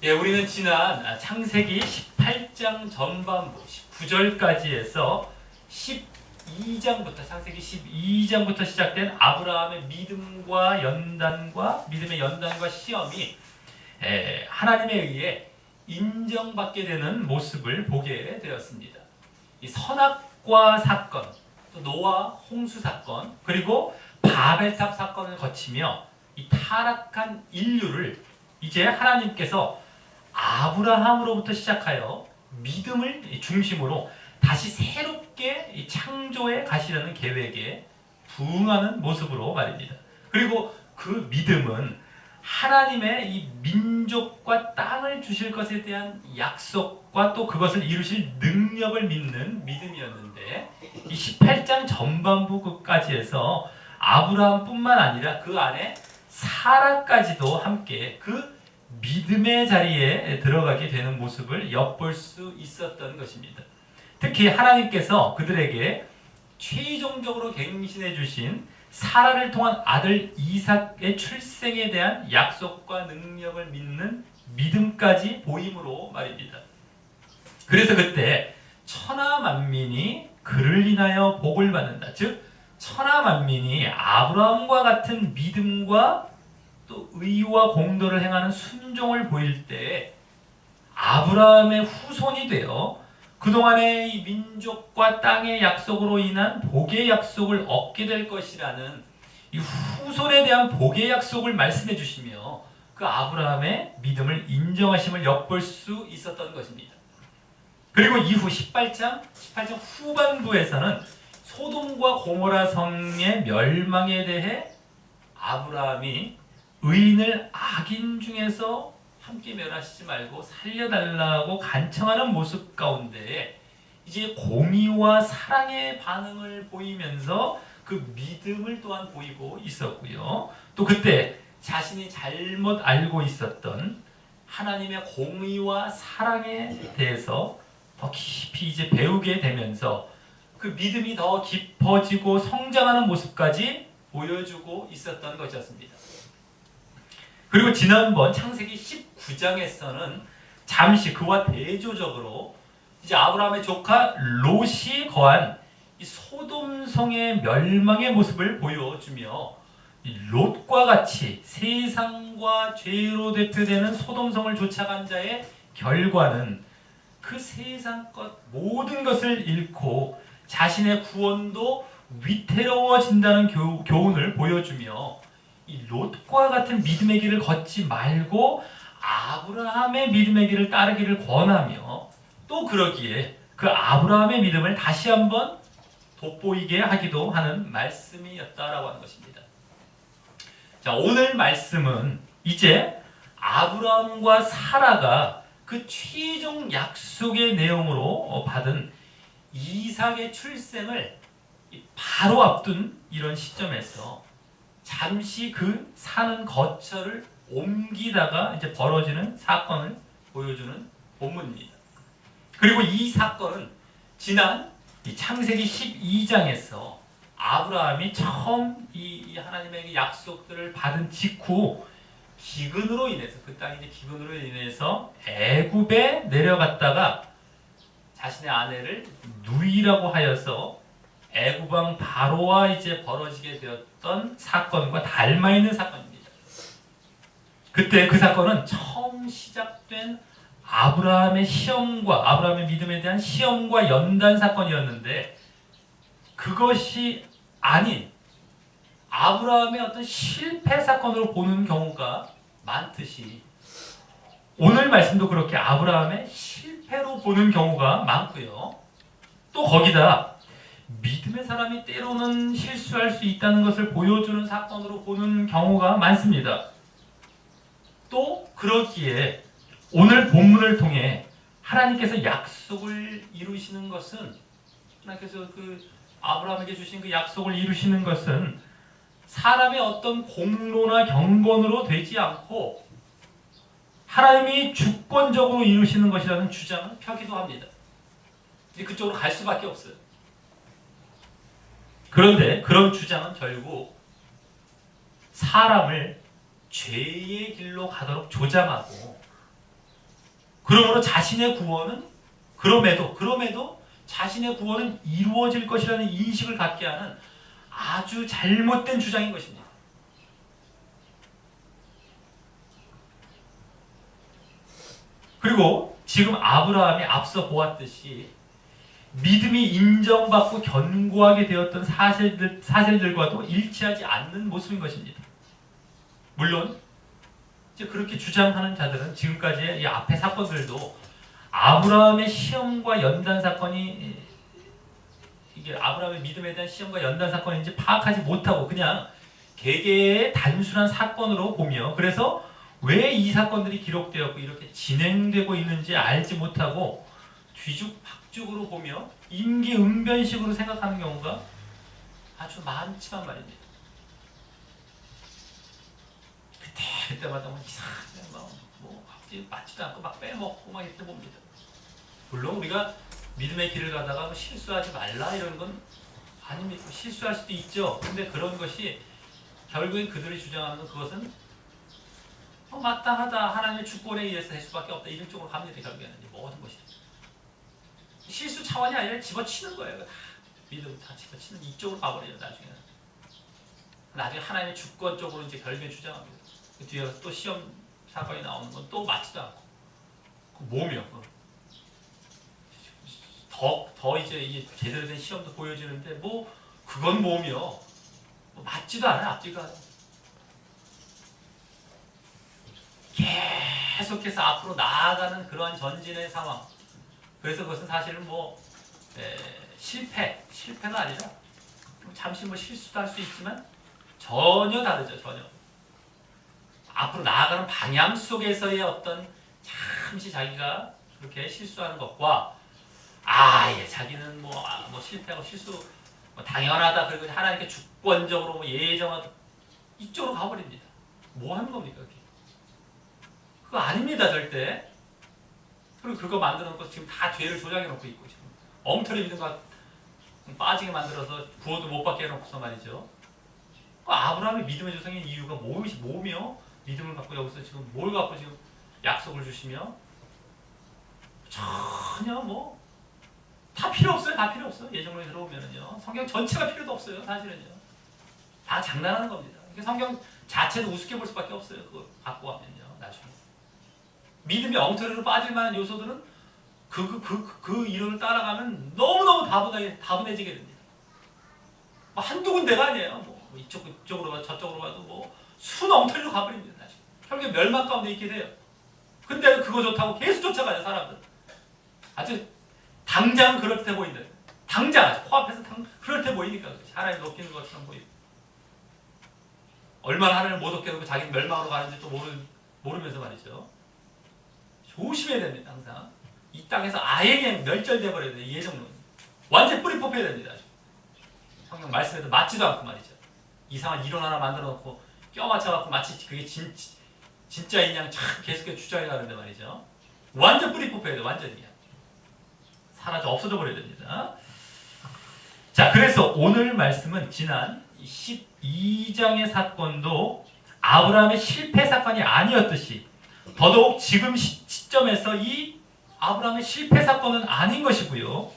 예, 우리는 지난 창세기 18장 전반부 19절까지 해서 12장부터 창세기 12장부터 시작된 아브라함의 믿음의 연단과 시험이 하나님에 의해 인정받게 되는 모습을 보게 되었습니다. 이 선악과 사건, 또 노아 홍수 사건, 그리고 바벨탑 사건을 거치며 이 타락한 인류를 이제 하나님께서 아브라함으로부터 시작하여 믿음을 중심으로 다시 새롭게 창조해 가시려는 계획에 부응하는 모습으로 말입니다. 그리고 그 믿음은 하나님의 이 민족과 땅을 주실 것에 대한 약속과 또 그것을 이루실 능력을 믿는 믿음이었는데, 이 18장 전반부까지 해서 아브라함뿐만 아니라 그 안에 사라까지도 함께 그 믿음의 자리에 들어가게 되는 모습을 엿볼 수 있었던 것입니다. 특히 하나님께서 그들에게 최종적으로 갱신해 주신 사라를 통한 아들 이삭의 출생에 대한 약속과 능력을 믿는 믿음까지 보임으로 말입니다. 그래서 그때 천하 만민이 그를 인하여 복을 받는다. 즉 천하 만민이 아브라함과 같은 믿음과 또 의와 공도를 행하는 순종을 보일 때 아브라함의 후손이 되어 그동안의 이 민족과 땅의 약속으로 인한 복의 약속을 얻게 될 것이라는 이 후손에 대한 복의 약속을 말씀해 주시며 그 아브라함의 믿음을 인정하심을 엿볼 수 있었던 것입니다. 그리고 이후 18장 후반부에서는 소돔과 고모라 성의 멸망에 대해 아브라함이 의인을 악인 중에서 함께 멸하시지 말고 살려달라고 간청하는 모습 가운데 이제 공의와 사랑의 반응을 보이면서 그 믿음을 또한 보이고 있었고요. 또 그때 자신이 잘못 알고 있었던 하나님의 공의와 사랑에 대해서 더 깊이 이제 배우게 되면서 그 믿음이 더 깊어지고 성장하는 모습까지 보여주고 있었던 것이었습니다. 그리고 지난번 창세기 19장에서는 잠시 그와 대조적으로 이제 아브라함의 조카 롯이 거한 이 소돔성의 멸망의 모습을 보여주며 이 롯과 같이 세상과 죄로 대표되는 소돔성을 쫓아간 자의 결과는 그 세상 것 모든 것을 잃고 자신의 구원도 위태로워진다는 교훈을 보여주며 이 롯과 같은 믿음의 길을 걷지 말고 아브라함의 믿음의 길을 따르기를 권하며, 또 그러기에 그 아브라함의 믿음을 다시 한번 돋보이게 하기도 하는 말씀이었다라고 하는 것입니다. 자, 오늘 말씀은 이제 아브라함과 사라가 그 최종 약속의 내용으로 받은 이삭의 출생을 바로 앞둔 이런 시점에서 잠시 그 사는 거처를 옮기다가 이제 벌어지는 사건을 보여주는 본문입니다. 그리고 이 사건은 지난 이 창세기 12장에서 아브라함이 처음 이 하나님의 약속들을 받은 직후 기근으로 인해서, 그 땅이 이제 기근으로 인해서 애굽에 내려갔다가 자신의 아내를 누이라고 하여서 애굽 왕 바로와 이제 벌어지게 되었던 사건과 닮아 있는 사건입니다. 그때 그 사건은 처음 시작된 아브라함의 시험과 아브라함의 믿음에 대한 시험과 연단 사건이었는데, 그것이 아닌 아브라함의 어떤 실패 사건으로 보는 경우가 많듯이 오늘 말씀도 그렇게 아브라함의 실패로 보는 경우가 많고요. 또 거기다 믿음의 사람이 때로는 실수할 수 있다는 것을 보여주는 사건으로 보는 경우가 많습니다. 또 그러기에 오늘 본문을 통해 하나님께서 약속을 이루시는 것은, 하나님께서 그 아브라함에게 주신 그 약속을 이루시는 것은 사람의 어떤 공로나 경건으로 되지 않고 하나님이 주권적으로 이루시는 것이라는 주장을 펴기도 합니다. 그쪽으로 갈 수밖에 없어요. 그런데 그런 주장은 결국 사람을 죄의 길로 가도록 조장하고, 그러므로 자신의 구원은 그럼에도 자신의 구원은 이루어질 것이라는 인식을 갖게 하는 아주 잘못된 주장인 것입니다. 그리고 지금 아브라함이 앞서 보았듯이 믿음이 인정받고 견고하게 되었던 사실들과도 일치하지 않는 모습인 것입니다. 물론 이제 그렇게 주장하는 자들은 지금까지의 이 앞의 사건들도 아브라함의 시험과 연단 사건이, 이게 아브라함의 믿음에 대한 시험과 연단 사건인지 파악하지 못하고 그냥 개개의 단순한 사건으로 보며, 그래서 왜 이 사건들이 기록되었고 이렇게 진행되고 있는지 알지 못하고 뒤죽박죽으로 보며 임기응변식으로 생각하는 경우가 아주 많지만 말입니다. 그때마다 뭐 이상하게 뭐 맞지도 않고 막 빼먹고 막 이렇게 봅니다. 물론 우리가 믿음의 길을 가다가 실수하지 말라 이런 건 아닙니다. 실수할 수도 있죠. 근데 그런 것이 결국엔 그들이 주장하는 그것은 마땅하다, 하나님의 주권에 의해서 할 수밖에 없다, 이런 쪽으로 갑니다. 결국에는 모든 것이 실수 차원이 아니라 집어치는 거예요. 믿음 다 집어치는 이쪽으로 가버려요. 나중에 하나님의 주권 쪽으로 이제 결국엔 주장합니다. 그 뒤에 또 시험 사건이 나오는 건 또 맞지도 않고 뭐며 더 이제 이게 제대로 된 시험도 보여지는데 뭐 그건 뭐며 맞지도 않아. 앞뒤가 계속해서 앞으로 나아가는 그러한 전진의 상황. 그래서 그것은 사실은 뭐 실패가 아니라 잠시 뭐 실수도 할 수 있지만 전혀 다르죠. 전혀 앞으로 나아가는 방향 속에서의 어떤 잠시 자기가 그렇게 실수하는 것과 자기는 뭐 실패하고 실수 뭐 당연하다, 그리고 하나님께 주권적으로 뭐 예정하다, 이쪽으로 가버립니다. 뭐 하는 겁니까 그게? 그거 아닙니다 절대. 그리고 그거 만들어 놓고 지금 다 죄를 조장해 놓고 있고, 지금 엉터리 믿음과 빠지게 만들어서 구원도 못 받게 해놓고서 말이죠. 아브라함의 믿음의 조상인 이유가 뭐며 믿음을 갖고 여기서 지금 뭘 갖고 지금 약속을 주시며, 전혀 뭐 다 필요 없어요. 다 필요 없어요. 예정론에 들어오면은요, 성경 전체가 필요도 없어요. 사실은요, 다 장난하는 겁니다. 성경 자체도 우습게 볼 수밖에 없어요. 그거 갖고 하면요, 나중에 믿음이 엉터리로 빠질 만한 요소들은 그 이론을 따라가면 너무너무 다분해지게 됩니다. 뭐 한두 군데가 아니에요. 뭐 이쪽으로 가도 저쪽으로 가도 뭐 순 엉터리로 가버립니다. 나중에 결국에 멸망 가운데 있게 돼요. 근데 그거 좋다고 계속 쫓아가요 사람들. 아주 당장 그럴듯해 보인다. 당장 아주 코앞에서 그럴듯해 보이니까 하나님 높이는 것처럼 보이고, 얼마나 하나님을 못 얻게 되고 자기는 멸망으로 가는지 또 모르면서 말이죠. 조심해야 됩니다. 항상 이 땅에서 아예 그냥 멸절돼 버려야 돼요. 예정론 완전 뿌리 뽑혀야 됩니다. 성경 말씀에도 맞지도 않고 말이죠. 이상한 이론 하나 만들어 놓고 껴 맞춰갖고 마치 그게 진짜인 양 참 계속해서 주장해 가는데 말이죠. 완전 뿌리 뽑혀야 돼요. 완전히 사라져 없어져 버려야 됩니다. 자, 그래서 오늘 말씀은 지난 12장의 사건도 아브라함의 실패 사건이 아니었듯이, 더더욱 지금 시점에서 이 아브라함의 실패 사건은 아닌 것이고요.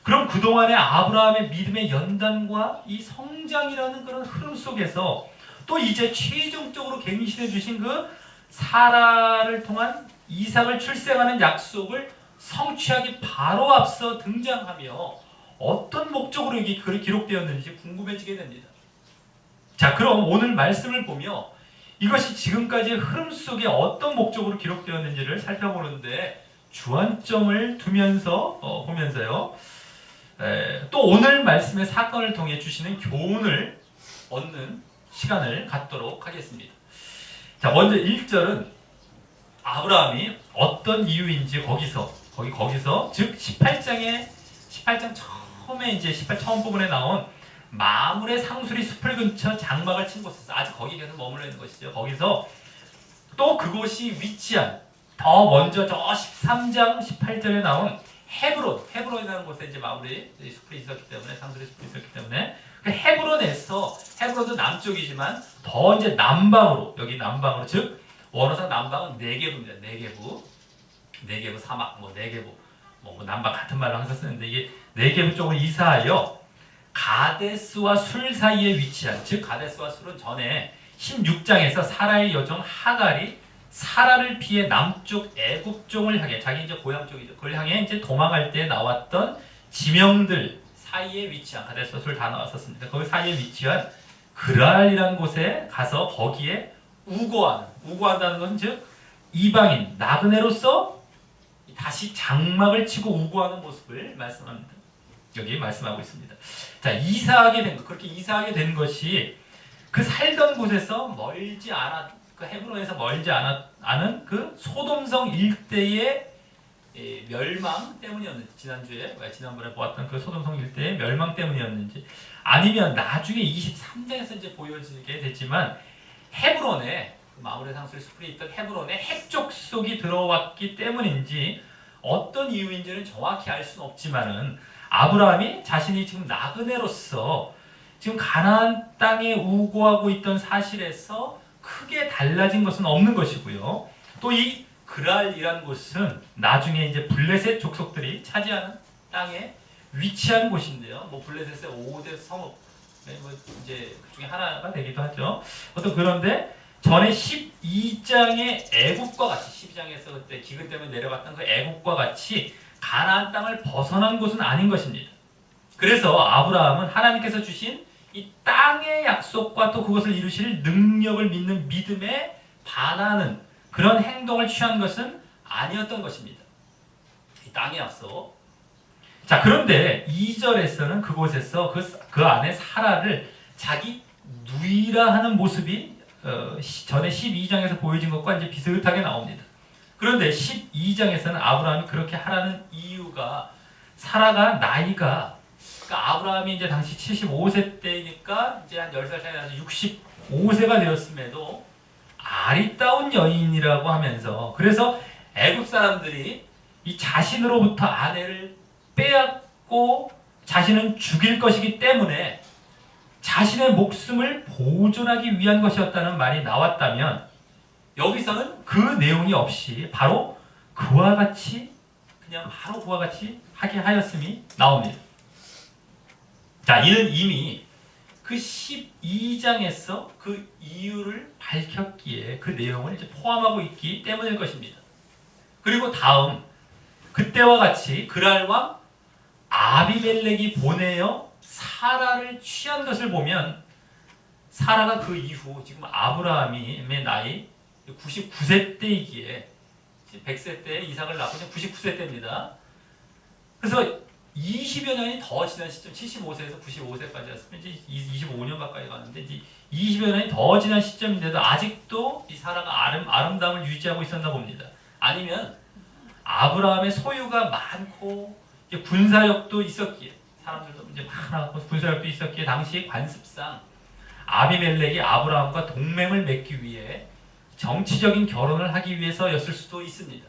그럼 그동안의 아브라함의 믿음의 연단과 이 성장이라는 그런 흐름 속에서 또 이제 최종적으로 갱신해 주신 그 사라를 통한 이삭을 출생하는 약속을 성취하기 바로 앞서 등장하며 어떤 목적으로 이게 글이 기록되었는지 궁금해지게 됩니다. 자, 그럼 오늘 말씀을 보며 이것이 지금까지의 흐름 속에 어떤 목적으로 기록되었는지를 살펴보는데 주안점을 두면서 보면서요, 또 오늘 말씀의 사건을 통해 주시는 교훈을 얻는 시간을 갖도록 하겠습니다. 자, 먼저 1절은 아브라함이 어떤 이유인지 거기서 즉 18장 처음에 이제 18 처음 부분에 나온 마물의 상수리 숲을 근처 장막을 친 곳에서, 아직 거기 계속 머물러 있는 것이죠. 거기서 또 그곳이 위치한 더 먼저 저 13장 18절에 나온 헤브론이라는 곳에 이제 마무리 숲이 있었기 때문에 상수리 숲이 있었기 때문에 그 헤브론도 남쪽이지만 더 이제 남방으로 여기 남방으로 즉 원어상 남방은 네게부입니다. 네게부 사막 네게부 남방 같은 말로 항상 쓰는데 이게 네게부 쪽을 이사하여 가데스와 술 사이에 위치한 즉 가데스와 술은 전에 16장에서 사라의 여종 하갈이 사라를 피해 남쪽 애굽종을 향해 자기 이제 고향 쪽이죠. 그걸 향해 이제 도망갈 때 나왔던 지명들 사이에 위치한 가데스와 술 다 나왔었습니다. 거기 사이에 위치한 그랄이라는 곳에 가서 거기에 우고한다는 것은 즉 이방인 나그네로서 다시 장막을 치고 우고하는 모습을 말씀합니다. 여기 말씀하고 있습니다. 자, 그렇게 이사하게 된 것이 그 살던 곳에서 멀지 않아 그 헤브론에서 멀지 않은 그 소돔성 일대의 멸망 때문이었는지 지난번에 보았던 그 소돔성 일대의 멸망 때문이었는지 아니면 나중에 23장에서 이제 보여지게 됐지만 헤브론에 마므레 상수리 숲이 있던 헤브론에 핵족속이 들어왔기 때문인지 어떤 이유인지는 정확히 알 수는 없지만은 아브라함이 자신이 지금 나그네로서 지금 가나안 땅에 우고하고 있던 사실에서 크게 달라진 것은 없는 것이고요. 또 이 그랄이라는 곳은 나중에 이제 블레셋 족속들이 차지하는 땅에 위치한 곳인데요. 블레셋의 5대 성읍, 이제 그 중에 하나가 되기도 하죠. 그런데 전에 12장의 애국과 같이 12장에서 그때 기근 때문에 내려갔던 그 애국과 같이 가나안 땅을 벗어난 곳은 아닌 것입니다. 그래서 아브라함은 하나님께서 주신 이 땅의 약속과 또 그것을 이루실 능력을 믿는 믿음에 반하는 그런 행동을 취한 것은 아니었던 것입니다. 이 땅의 약속. 자, 그런데 2절에서는 그곳에서 그 안에 사라를 자기 누이라 하는 모습이 전에 12장에서 보여진 것과 이제 비슷하게 나옵니다. 그런데 12장에서는 아브라함이 그렇게 하라는 이유가 사라가 나이가 그러니까 아브라함이 이제 당시 75세 때니까 이제 한 10살 차이 나서 65세가 되었음에도 아리따운 여인이라고 하면서 그래서 애굽 사람들이 이 자신으로부터 아내를 빼앗고 자신은 죽일 것이기 때문에 자신의 목숨을 보존하기 위한 것이었다는 말이 나왔다면 여기서는 그 내용이 없이 바로 그와 같이 하게 하였음이 나옵니다. 자, 이는 이미 그 12장에서 그 이유를 밝혔기에 그 내용을 이제 포함하고 있기 때문일 것입니다. 그리고 다음 그때와 같이 그랄 왕 아비멜렉이 보내어 사라를 취한 것을 보면 사라가 그 이후 지금 아브라함의 나이 99세 때이기에 100세 때 이삭을 낳고 99세 때입니다. 그래서 20여 년이 더 지난 시점 75세에서 95세까지였으면 이제 25년 가까이 가는데 이제 20여 년이 더 지난 시점인데도 아직도 이 사라가 아름다움을 유지하고 있었나 봅니다. 아니면 아브라함의 소유가 많고 이제 군사력도 있었기에 사람들도 이제 많았고 군사력도 있었기에 당시 관습상 아비멜렉이 아브라함과 동맹을 맺기 위해 정치적인 결혼을 하기 위해서였을 수도 있습니다.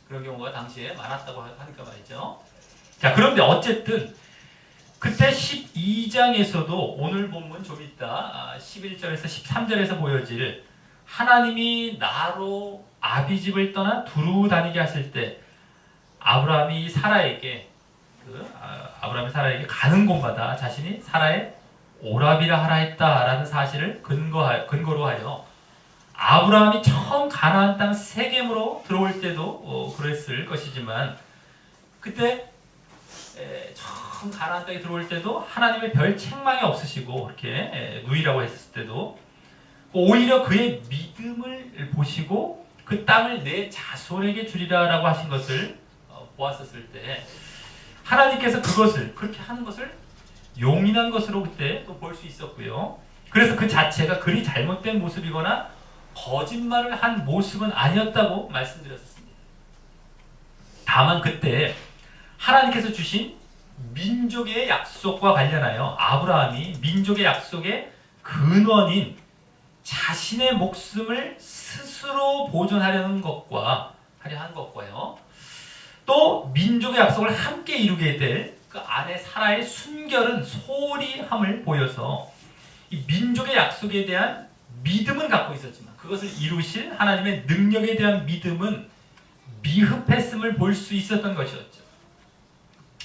그런 경우가 당시에 많았다고 하니까 말이죠. 자, 그런데 어쨌든 그때 12장에서도 오늘 본문 좀 이따 11절에서 13절에서 보여질 하나님이 나로 아비집을 떠나 두루 다니게 하실 때 아브라함이 사라에게 가는 곳마다 자신이 사라의 오라비라 하라 했다라는 사실을 근거로 하여 아브라함이 처음 가나안 땅 세겜으로 들어올 때도 그랬을 것이지만 그때 처음 가나안 땅에 들어올 때도 하나님의 별 책망이 없으시고 그렇게 누이라고 했을 때도 오히려 그의 믿음을 보시고 그 땅을 내 자손에게 주리라라고 하신 것을 보았었을 때 하나님께서 그것을 그렇게 하는 것을 용인한 것으로 그때 또 볼 수 있었고요. 그래서 그 자체가 그리 잘못된 모습이거나 거짓말을 한 모습은 아니었다고 말씀드렸습니다. 다만 그때 하나님께서 주신 민족의 약속과 관련하여 아브라함이 민족의 약속의 근원인 자신의 목숨을 스스로 보존하려는 것과 또 또 민족의 약속을 함께 이루게 될 그 아내 사라의 순결은 소홀히 함을 보여서 이 민족의 약속에 대한 믿음은 갖고 있었지만 그것을 이루실 하나님의 능력에 대한 믿음은 미흡했음을 볼 수 있었던 것이었죠.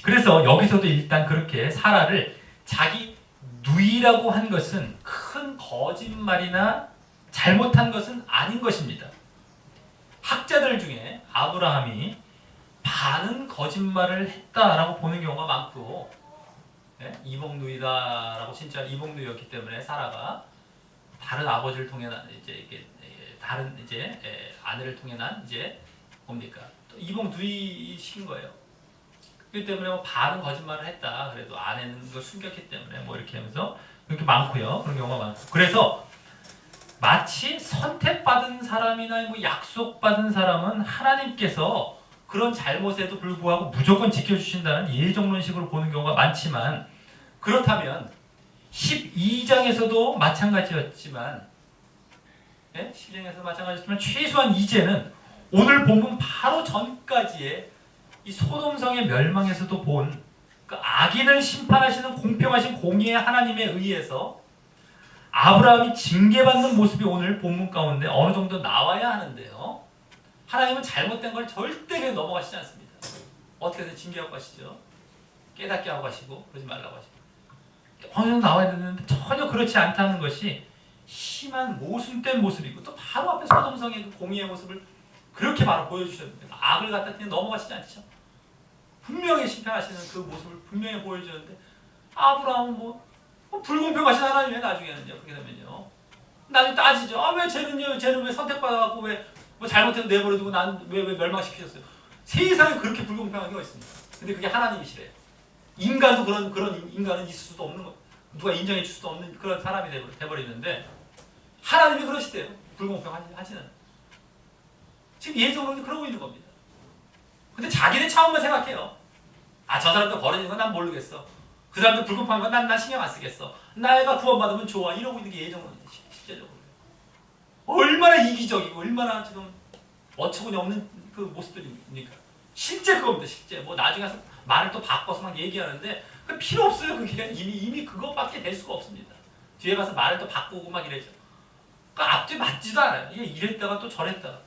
그래서 여기서도 일단 그렇게 사라를 자기 누이라고 한 것은 큰 거짓말이나 잘못한 것은 아닌 것입니다. 학자들 중에 아브라함이 반은 거짓말을 했다라고 보는 경우가 많고, 이복누이다라고 진짜 이복누이였기 때문에 사라가 다른 아버지를 통해 난 이제 다른 아내를 통해 난 뭡니까? 또 이복누이 시킨 거예요. 그렇기 때문에 뭐 반은 거짓말을 했다. 그래도 아내는 그걸 숨겼기 때문에 뭐 이렇게 하면서 그렇게 많고요. 그런 경우가 많고. 그래서 마치 선택받은 사람이나 뭐 약속받은 사람은 하나님께서 그런 잘못에도 불구하고 무조건 지켜주신다는 예정론식으로 보는 경우가 많지만, 그렇다면 12장에서도 마찬가지였지만 12장에서도 마찬가지였지만 최소한 이제는 오늘 본문 바로 전까지의 이 소돔성의 멸망에서도 본 그 악인을 심판하시는 공평하신 공의의 하나님에 의해서 아브라함이 징계받는 모습이 오늘 본문 가운데 어느 정도 나와야 하는데요. 하나님은 잘못된 걸 절대 그냥 넘어가시지 않습니다. 어떻게든 징계하고 가시죠. 깨닫게 하고 가시고 그러지 말라고 하시고. 어느 정도 나와야 되는데 전혀 그렇지 않다는 것이 심한 모순된 모습이고, 또 바로 앞에 소돔성의 그 공의의 모습을 그렇게 바로 보여주셨는데 악을 갖다 그냥 넘어가시지 않죠. 분명히 심판하시는 그 모습을 분명히 보여주는데 아브라함은 뭐 불공평하신 하나님이에요. 나중에는요. 그렇게 되면요. 나중에 따지죠. 왜 쟤는 왜 선택받아갖고 왜 뭐 잘못해서 내버려두고 난 왜 멸망시키셨어요. 세상에 그렇게 불공평한 게 있습니다. 근데 그게 하나님이시래요. 인간도 그런 인간은 있을 수도 없는 거, 누가 인정해 줄 수도 없는 그런 사람이 돼버리는데 하나님이 그러시대요. 불공평하지는. 지금 예정론이 그러고 있는 겁니다. 근데 자기네 차원만 생각해요. 저 사람도 버려지는 건 난 모르겠어. 그 사람도 불공평한 건 난 신경 안 쓰겠어. 나가 구원받으면 좋아. 이러고 있는 게 예정론이에요. 실제적으로. 얼마나 이기적이고 얼마나 지금 어처구니 없는 그 모습들입니까? 실제 그겁니다. 실제. 뭐 나중에 가서 말을 또 바꿔서 막 얘기하는데 그 필요 없어요. 그게 이미 그거밖에 될 수가 없습니다. 뒤에 가서 말을 또 바꾸고 막 이래죠. 그 앞뒤 맞지도 않아요. 이게 이랬다가 또 저랬다가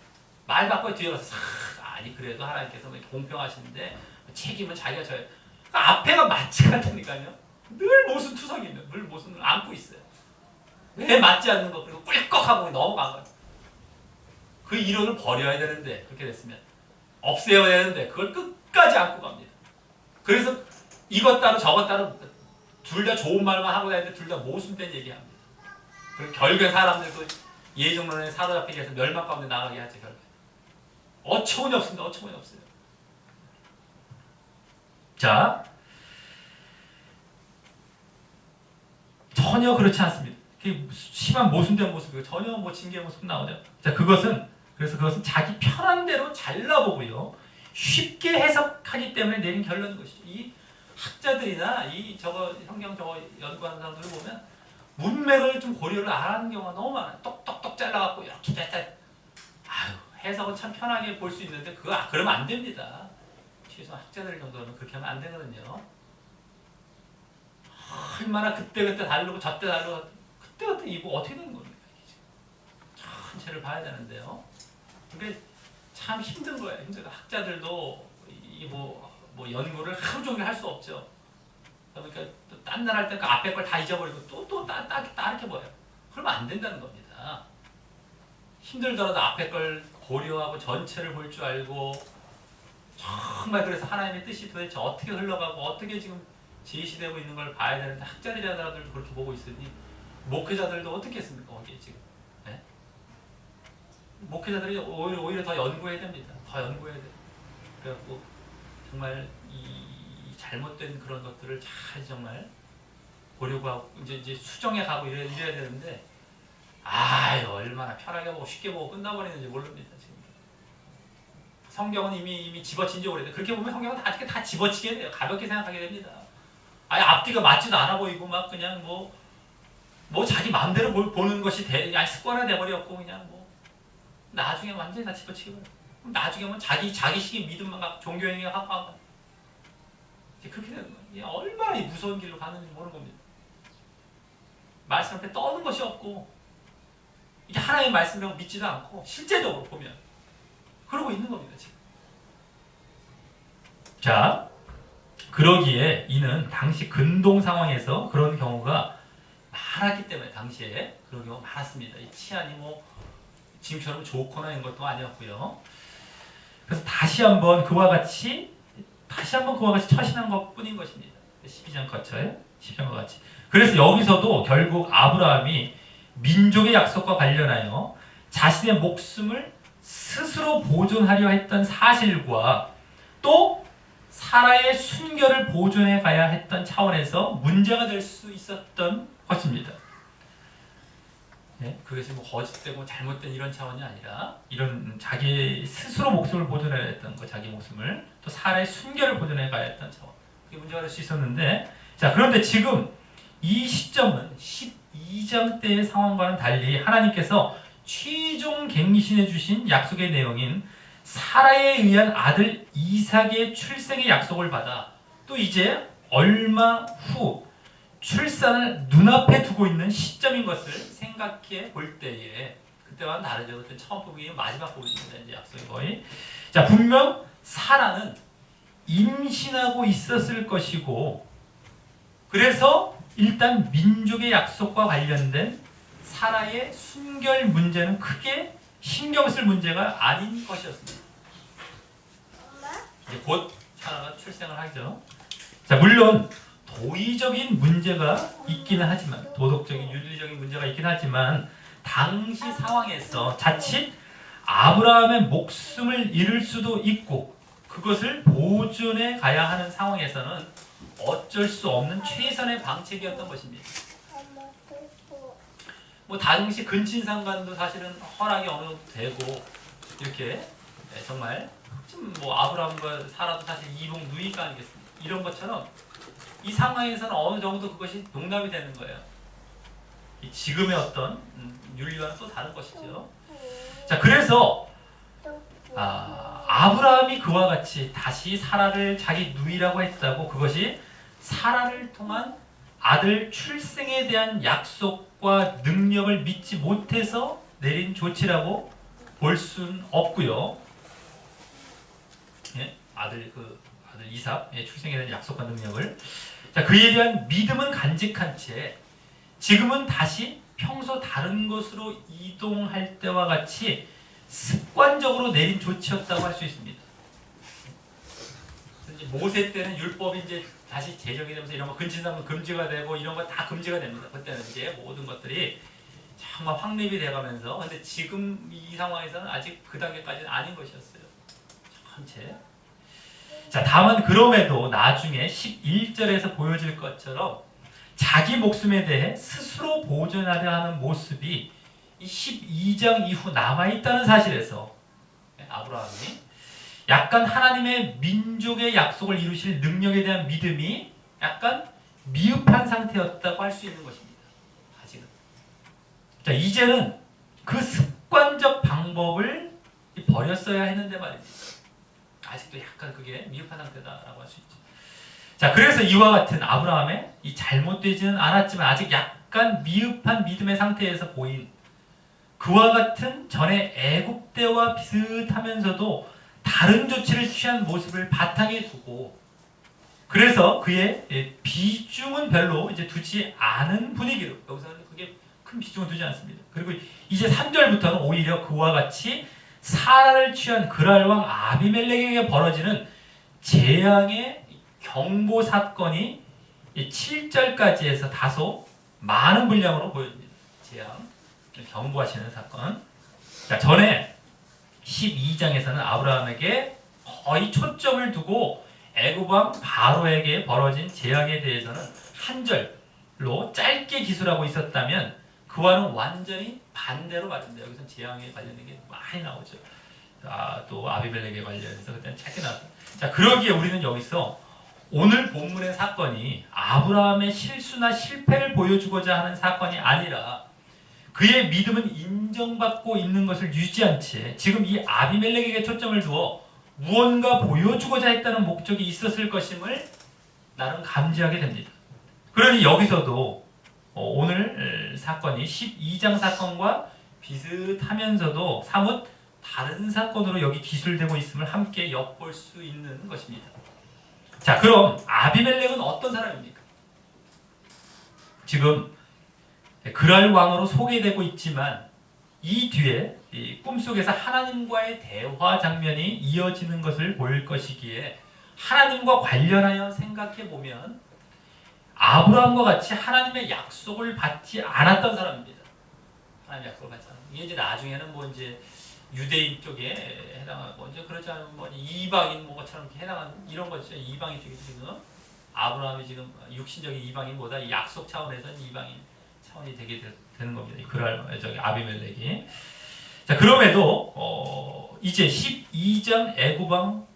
말 바꿔 뒤에 가서 아니 그래도 하나님께서 뭐 공평하신데 책임은 자기가 져야. 그러니까 앞에가 맞지가 않다니까요. 늘 모순 투성이 있는, 늘 모순을 안고 있어요. 왜 맞지 않는 거 그리고 꿀꺽하고 넘어간 거예요. 그 이론을 버려야 되는데 그렇게 됐으면 없애야 되는데 그걸 끝까지 안고 갑니다. 그래서 이것 따로 저것 따로 둘 다 좋은 말만 하고 다니는데 둘 다 모순된 얘기합니다. 그리고 결국에 사람들 그 예정론에 사로잡히게 해서 멸망 가운데 나가게 하죠. 결국에 어처구니 없습니다. 어처구니 없어요. 자, 전혀 그렇지 않습니다. 심한 모순된 모습이고 전혀 뭐 징계의 모습 나오죠. 자, 그래서 그것은 자기 편한 대로 잘라보고요. 쉽게 해석하기 때문에 내린 결론인 것이죠. 이 학자들이나 성경 연구하는 사람들을 보면 문맥을 좀 고려를 안 하는 경우가 너무 많아요. 똑똑똑 잘라갖고 이렇게 됐다. 해석은 참 편하게 볼 수 있는데 그러면 안 됩니다. 최소 학자들 정도는 그렇게 하면 안 되거든요. 얼마나 그때그때 다르고 저때 다르고 그때그때 이거 어떻게 되는 겁니까? 전체를 봐야 되는데요. 그게 참 힘든 거예요. 힘들어. 학자들도 뭐 연구를 하루 종일 할 수 없죠. 그러니까 또 딴 날 할 때 그 앞에 걸 다 잊어버리고 또 따르게 보여요. 그러면 안 된다는 겁니다. 힘들더라도 앞에 걸 고려하고 전체를 볼 줄 알고, 정말 그래서 하나님의 뜻이 도대체 어떻게 흘러가고 어떻게 지금 제시되고 있는 걸 봐야 되는데 학자들이라는 사람들도 그렇게 보고 있으니 목회자들도 어떻게 했습니까? 거기에 지금 목회자들이 오히려 더 연구해야 됩니다. 더 연구해야 돼요. 그래갖고 정말 이 잘못된 그런 것들을 잘 정말 보려고 하고 이제 수정해 가고 이래야 되는데 얼마나 편하게 보고 쉽게 보고 끝나버리는지 모릅니다. 지금 성경은 이미 집어친 지 오래돼. 그렇게 보면 성경은 다 집어치게 돼요. 가볍게 생각하게 됩니다. 앞뒤가 맞지도 않아 보이고 막 그냥 뭐 자기 마음대로 보는 것이 습관화 돼버렸고 그냥 뭐 나중에 완전히 다 집어치게 버려요. 나중에 뭐 자기식의 믿음만 갖고 종교행위가 갖고 간 거야. 이제 그렇게 되는 거야. 이게 얼마나 이 무서운 길로 가는지 모르는 겁니다. 말씀 앞에 떠는 것이 없고 이게 하나님의 말씀이라고 믿지도 않고 실제적으로 보면 그러고 있는 겁니다. 지금. 자, 그러기에 이는 당시 근동 상황에서 그런 경우가 많았기 때문에 당시에 그런 경우가 많았습니다. 이 치안이 뭐 지금처럼 좋거나 이런 것도 아니었고요. 그래서 다시 한번 그와 같이 처신한 것뿐인 것입니다. 12장 거쳐요. 12장과 같이. 그래서 여기서도 결국 아브라함이 민족의 약속과 관련하여 자신의 목숨을 스스로 보존하려 했던 사실과 또 사라의 순결을 보존해 가야 했던 차원에서 문제가 될 수 있었던 것입니다. 네? 그것이 뭐 거짓되고 잘못된 이런 차원이 아니라 이런 자기 스스로 목숨을 보존해야 했던 것, 자기 목숨을 또 사라의 순결을 보존해 가야 했던 차원. 그게 문제가 될 수 있었는데, 자 그런데 지금 이 시점은 12장 때의 상황과는 달리 하나님께서 최종 갱신해 주신 약속의 내용인 사라에 의한 아들 이삭의 출생의 약속을 받아 또 이제 얼마 후 출산을 눈앞에 두고 있는 시점인 것을 생각해 볼 때에 그때와는 다르죠. 그때 처음 부분이 마지막 부분입니다. 이제 약속이 거의. 자, 분명 사라는 임신하고 있었을 것이고 그래서 일단 민족의 약속과 관련된 사라의 순결 문제는 크게 신경 쓸 문제가 아닌 것이었습니다. 이제 곧 사라가 출생을 하죠. 자, 물론 도의적인 문제가 있기는 하지만 도덕적인 윤리적인 문제가 있긴 하지만 당시 상황에서 자칫 아브라함의 목숨을 잃을 수도 있고 그것을 보존해 가야 하는 상황에서는 어쩔 수 없는 최선의 방책이었던 것입니다. 뭐 당시 근친상간도 사실은 허락이 어느 정도 되고 이렇게 정말 뭐 아브라함과 사라도 사실 이복 누이가 아니겠습니까? 이런 것처럼 이 상황에서는 어느 정도 그것이 용납이 되는 거예요. 지금의 어떤 윤리와는 또 다른 것이죠. 자, 그래서 아브라함이 그와 같이 다시 사라를 자기 누이라고 했다고 그것이 사라를 통한 아들 출생에 대한 약속과 능력을 믿지 못해서 내린 조치라고 볼 수는 없고요. 예? 아들 이삭의 출생에 대한 약속과 능력을 자, 그에 대한 믿음은 간직한 채 지금은 다시 평소 다른 곳으로 이동할 때와 같이 습관적으로 내린 조치였다고 할 수 있습니다. 이제 모세 때는 율법이 이제 다시 제정이 되면서 이런 거 근친상은 금지가 되고 이런 거 다 금지가 됩니다. 그때는 이제 모든 것들이 정말 확립이 돼가면서 근데 지금 이 상황에서는 아직 그 단계까지는 아닌 것이었어요. 전체. 자, 다만 그럼에도 나중에 11절에서 보여질 것처럼 자기 목숨에 대해 스스로 보존하려 하는 모습이 이 12장 이후 남아있다는 사실에서 아브라함이 약간 하나님의 민족의 약속을 이루실 능력에 대한 믿음이 약간 미흡한 상태였다고 할 수 있는 것입니다. 아직은. 자, 이제는 그 습관적 방법을 버렸어야 했는데 말입니다. 아직도 약간 그게 미흡한 상태다라고 할 수 있죠. 자, 그래서 이와 같은 아브라함의 이 잘못되지는 않았지만 아직 약간 미흡한 믿음의 상태에서 보인 그와 같은 전에 애굽 때와 비슷하면서도 다른 조치를 취한 모습을 바탕에 두고 그래서 그의 비중은 별로 이제 두지 않은 분위기로 여기서는 그게 큰 비중을 두지 않습니다. 그리고 이제 3절부터는 오히려 그와 같이 사라를 취한 그랄 왕 아비멜렉에게 벌어지는 재앙의 경보 사건이 7절까지 해서 다소 많은 분량으로 보여집니다. 재앙, 경보하시는 사건. 자, 전에 12장에서는 아브라함에게 거의 초점을 두고 애굽 왕 바로에게 벌어진 재앙에 대해서는 한 절로 짧게 기술하고 있었다면 그와는 완전히 반대로 말입니다. 여기서 재앙에 관련된 게 많이 나오죠. 또 아비멜렉에 관련해서 그때는 짧게 나왔다. 자, 그러기에 우리는 여기서 오늘 본문의 사건이 아브라함의 실수나 실패를 보여주고자 하는 사건이 아니라 그의 믿음은 인정받고 있는 것을 유지한 채 지금 이 아비멜렉에게 초점을 두어 무언가 보여주고자 했다는 목적이 있었을 것임을 나는 감지하게 됩니다. 그러니 여기서도 오늘 사건이 12장 사건과 비슷하면서도 사뭇 다른 사건으로 여기 기술되고 있음을 함께 엿볼 수 있는 것입니다. 자, 그럼 아비멜렉은 어떤 사람입니까? 지금 그랄 왕으로 소개되고 있지만 이 뒤에 이 꿈속에서 하나님과의 대화 장면이 이어지는 것을 볼 것이기에 하나님과 관련하여 생각해 보면 아브라함과 같이 하나님의 약속을 받지 않았던 사람입니다. 하나님의 약속을 받지 않았던. 이게 이제 나중에는 뭐 이제 유대인 쪽에 해당하고 이제 그렇지 않으면 뭐 이방인 뭐처럼 이렇게 해당하는 이런 거죠. 이방인 쪽에 지금 아브라함이 지금 육신적인 이방인보다 이 약속 차원에서는 이방인 차원이 되게 되는 겁니다. 그랄 저기 아비멜렉이. 자, 그럼에도 이제 12장 애굽왕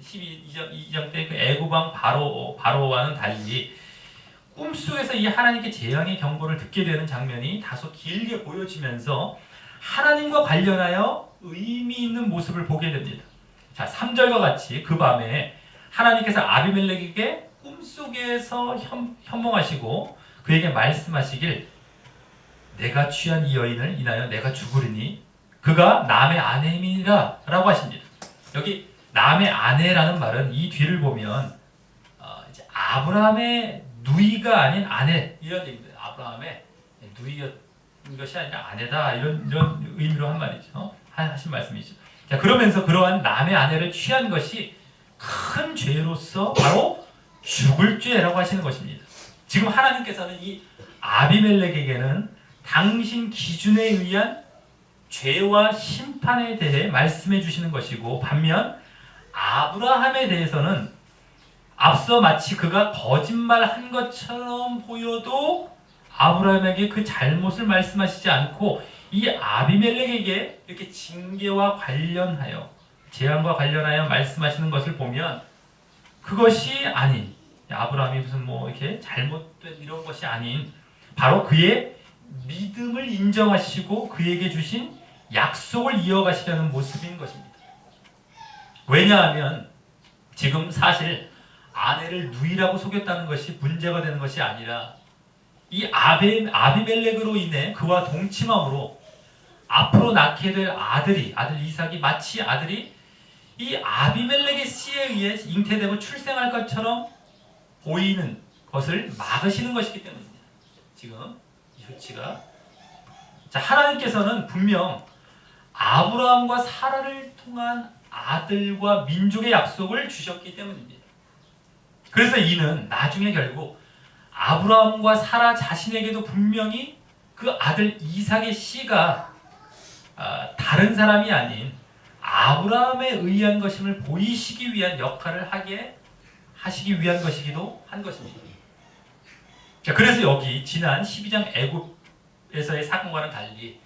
12장 때 그 애굽왕 바로와는 달리 꿈속에서 이 하나님께 재앙의 경고를 듣게 되는 장면이 다소 길게 보여지면서 하나님과 관련하여 의미 있는 모습을 보게 됩니다. 자, 3절과 같이 그 밤에 하나님께서 아비멜렉에게 꿈속에서 현몽하시고 그에게 말씀하시길 내가 취한 이 여인을 인하여 내가 죽으리니 그가 남의 아내임이라 라고 하십니다. 여기 남의 아내라는 말은 이 뒤를 보면 이제 아브라함의 누이가 아닌 아내 이런 얘기입니다. 아브라함의 누이였던 것이 아니라 아내다 이런 의미로 한 말이죠. 하신 말씀이죠. 자, 그러면서 그러한 남의 아내를 취한 것이 큰 죄로서 바로 죽을 죄라고 하시는 것입니다. 지금 하나님께서는 이 아비멜렉에게는 당신 기준에 의한 죄와 심판에 대해 말씀해 주시는 것이고 반면 아브라함에 대해서는 앞서 마치 그가 거짓말한 것처럼 보여도 아브라함에게 그 잘못을 말씀하시지 않고 이 아비멜렉에게 이렇게 징계와 관련하여 재앙과 관련하여 말씀하시는 것을 보면 그것이 아닌 아브라함이 무슨 뭐 이렇게 잘못된 이런 것이 아닌 바로 그의 믿음을 인정하시고 그에게 주신 약속을 이어가시려는 모습인 것입니다. 왜냐하면 지금 사실 아내를 누이라고 속였다는 것이 문제가 되는 것이 아니라 이 아비멜렉으로 인해 그와 동침함으로 앞으로 낳게 될 아들 이삭이 마치 아들이 이 아비멜렉의 씨에 의해 잉태되고 출생할 것처럼 보이는 것을 막으시는 것이기 때문입니다. 지금 이 조치가 자, 하나님께서는 분명 아브라함과 사라를 통한 아들과 민족의 약속을 주셨기 때문입니다. 그래서 이는 나중에 결국 아브라함과 사라 자신에게도 분명히 그 아들 이삭의 씨가 다른 사람이 아닌 아브라함에 의한 것임을 보이시기 위한 역할을 하시기 위한 것이기도 한 것입니다. 자, 그래서 여기 지난 12장 애굽에서의 사건과는 달리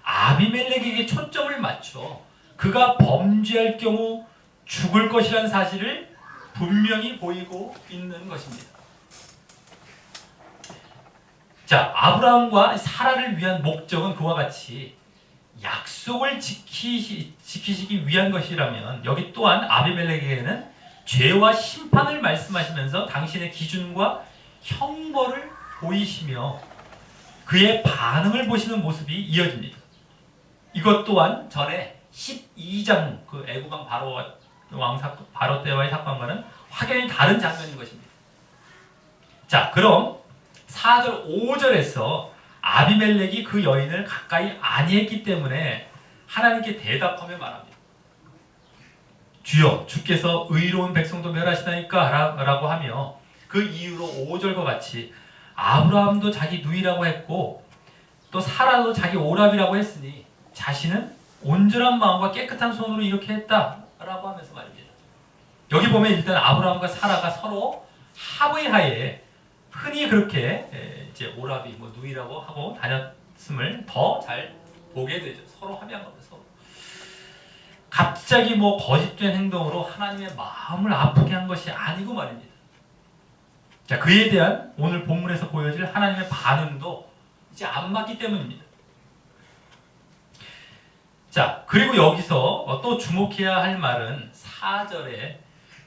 아비멜렉에게 초점을 맞춰 그가 범죄할 경우 죽을 것이라는 사실을 분명히 보이고 있는 것입니다. 자, 아브라함과 사라를 위한 목적은 그와 같이 약속을 지키시기 위한 것이라면 여기 또한 아비멜렉에게는 죄와 심판을 말씀하시면서 당신의 기준과 형벌을 보이시며 그의 반응을 보시는 모습이 이어집니다. 이것 또한 전에 12장 그 애굽왕 바로 때와의 사건과는 확연히 다른 장면인 것입니다. 자, 그럼 4절 5절에서 아비멜렉이 그 여인을 가까이 아니했기 때문에 하나님께 대답하며 말합니다. 주여, 주께서 의로운 백성도 멸하시나이까 라고 하며 그 이유로 5절과 같이 아브라함도 자기 누이라고 했고 또 사라도 자기 오랍이라고 했으니 자신은 온전한 마음과 깨끗한 손으로 이렇게 했다라고 하면서 말입니다. 여기 보면 일단 아브라함과 사라가 서로 합의 하에 흔히 그렇게 이제 오랍이 뭐 누이라고 하고 다녔음을 더 잘 보게 되죠. 서로 합의한 겁니다. 서로. 갑자기 뭐 거짓된 행동으로 하나님의 마음을 아프게 한 것이 아니고 말입니다. 자, 그에 대한 오늘 본문에서 보여질 하나님의 반응도 이제 안 맞기 때문입니다. 자, 그리고 여기서 또 주목해야 할 말은 4절에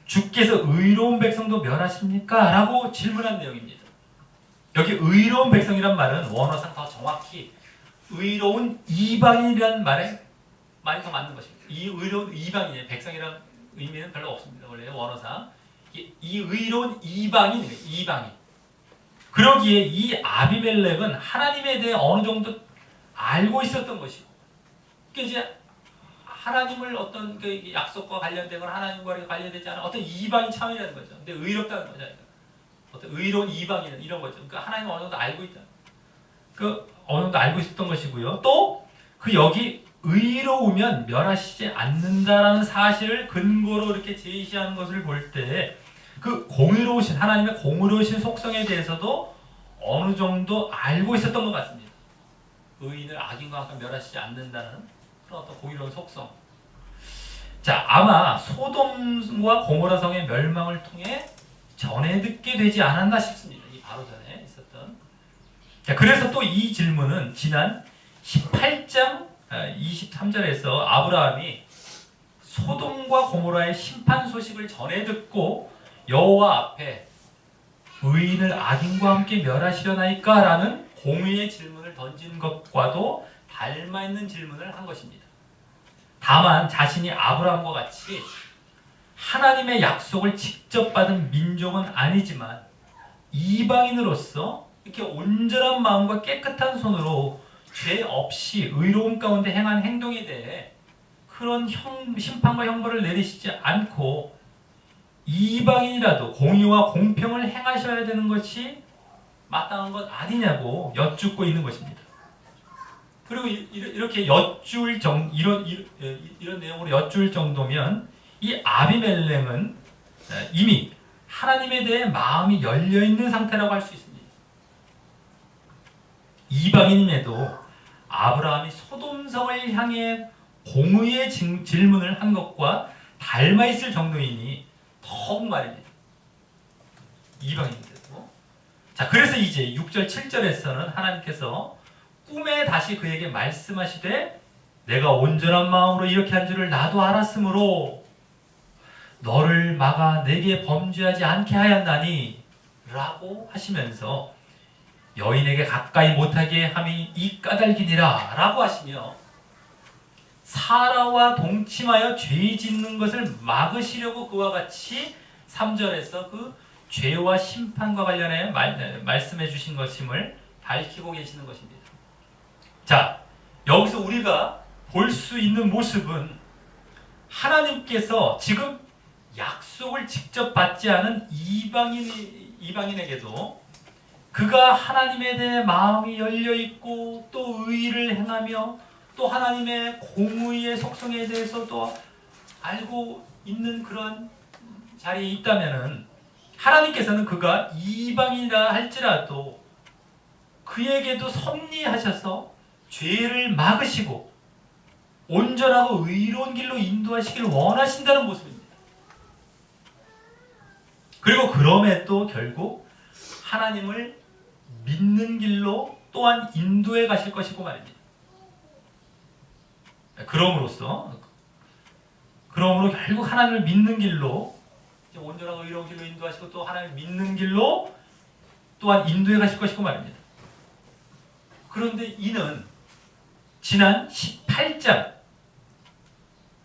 주께서 의로운 백성도 멸하십니까? 라고 질문한 내용입니다. 여기 의로운 백성이란 말은 원어상 더 정확히 의로운 이방인이라는 말에 많이 더 맞는 것입니다. 이 의로운 이방인의 백성이라는 의미는 별로 없습니다. 원래 원어상 이 의로운 이방인이에요. 이방인. 그러기에 이 아비멜렉은 하나님에 대해 어느 정도 알고 있었던 것이고, 그러니까 이제 하나님을 어떤 그 약속과 관련되거나 하나님과 관련되지 않은 어떤 이방인 차원이라는 거죠. 근데 의롭다는 거죠. 어떤 의로운 이방인은 이런 거죠. 그러니까 하나님은 어느 정도 알고 있다. 어느 정도 알고 있었던 것이고요. 또 그 여기 의로우면 멸하시지 않는다라는 사실을 근거로 이렇게 제시하는 것을 볼 때 그 공의로우신 하나님의 공의로우신 속성에 대해서도 어느 정도 알고 있었던 것 같습니다. 의인을 악인과 함께 멸하시지 않는다는 그런 어떤 공의로운 속성. 자, 아마 소돔과 고모라 성의 멸망을 통해 전해 듣게 되지 않았나 싶습니다. 이 바로 전에 있었던. 자, 그래서 또 이 질문은 지난 18장 23절에서 아브라함이 소돔과 고모라의 심판 소식을 전해 듣고 여호와 앞에 의인을 악인과 함께 멸하시려나이까? 라는 공의의 질문을 던진 것과도 닮아 있는 질문을 한 것입니다. 다만 자신이 아브라함과 같이 하나님의 약속을 직접 받은 민족은 아니지만 이방인으로서 이렇게 온전한 마음과 깨끗한 손으로 죄 없이 의로움 가운데 행한 행동에 대해 그런 심판과 형벌을 내리시지 않고 이방인이라도 공의와 공평을 행하셔야 되는 것이 마땅한 것 아니냐고 여쭙고 있는 것입니다. 그리고 이렇게 이런 내용으로 여쭐 정도면 이 아비멜렉은 이미 하나님에 대해 마음이 열려 있는 상태라고 할 수 있습니다. 이방인임에도 아브라함이 소돔성을 향해 공의의 질문을 한 것과 닮아 있을 정도이니 더욱 말입니다. 이방인인데도. 자, 그래서 이제 6절 7절에서는 하나님께서 꿈에 다시 그에게 말씀하시되 내가 온전한 마음으로 이렇게 한 줄을 나도 알았으므로 너를 막아 내게 범죄하지 않게 하였나니 라고 하시면서 여인에게 가까이 못하게 함이 이 까닭이니라 라고 하시며 사라와 동침하여 죄 짓는 것을 막으시려고 그와 같이 3절에서 그 죄와 심판과 관련해 말씀해 주신 것임을 밝히고 계시는 것입니다. 자, 여기서 우리가 볼 수 있는 모습은 하나님께서 지금 약속을 직접 받지 않은 이방인에게도 그가 하나님에 대해 마음이 열려 있고 또 의의를 행하며 또 하나님의 공의의 속성에 대해서도 알고 있는 그런 자리에 있다면은 하나님께서는 그가 이방인이라 할지라도 그에게도 섭리하셔서 죄를 막으시고 온전하고 의로운 길로 인도하시길 원하신다는 모습입니다. 그리고 그럼에도 결국 하나님을 믿는 길로 또한 인도해 가실 것이고 말입니다. 그러므로 결국 하나님을 믿는 길로 온전하고 의로운 길로 인도하시고 또 하나님을 믿는 길로 또한 인도해 가실 것이고 말입니다. 그런데 이는 지난 18장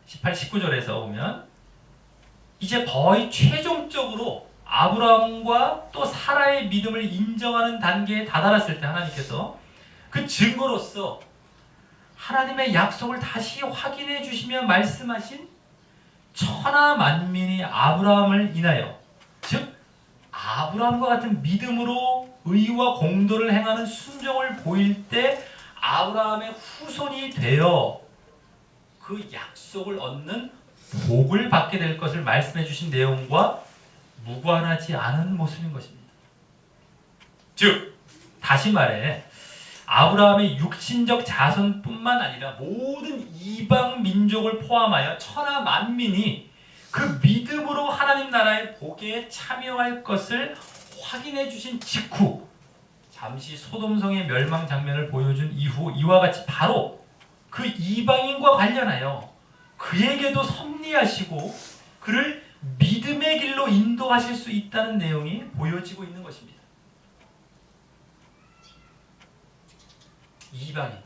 18, 19절에서 보면 이제 거의 최종적으로 아브라함과 또 사라의 믿음을 인정하는 단계에 다다랐을 때 하나님께서 그 증거로서 하나님의 약속을 다시 확인해 주시며 말씀하신 천하 만민이 아브라함을 인하여 즉 아브라함과 같은 믿음으로 의와 공도를 행하는 순종을 보일 때 아브라함의 후손이 되어 그 약속을 얻는 복을 받게 될 것을 말씀해 주신 내용과 무관하지 않은 모습인 것입니다. 즉 다시 말해 아브라함의 육신적 자손뿐만 아니라 모든 이방 민족을 포함하여 천하 만민이 그 믿음으로 하나님 나라의 복에 참여할 것을 확인해 주신 직후 잠시 소돔성의 멸망 장면을 보여준 이후 이와 같이 바로 그 이방인과 관련하여 그에게도 섭리하시고 그를 믿음의 길로 인도하실 수 있다는 내용이 보여지고 있는 것입니다. 이방인.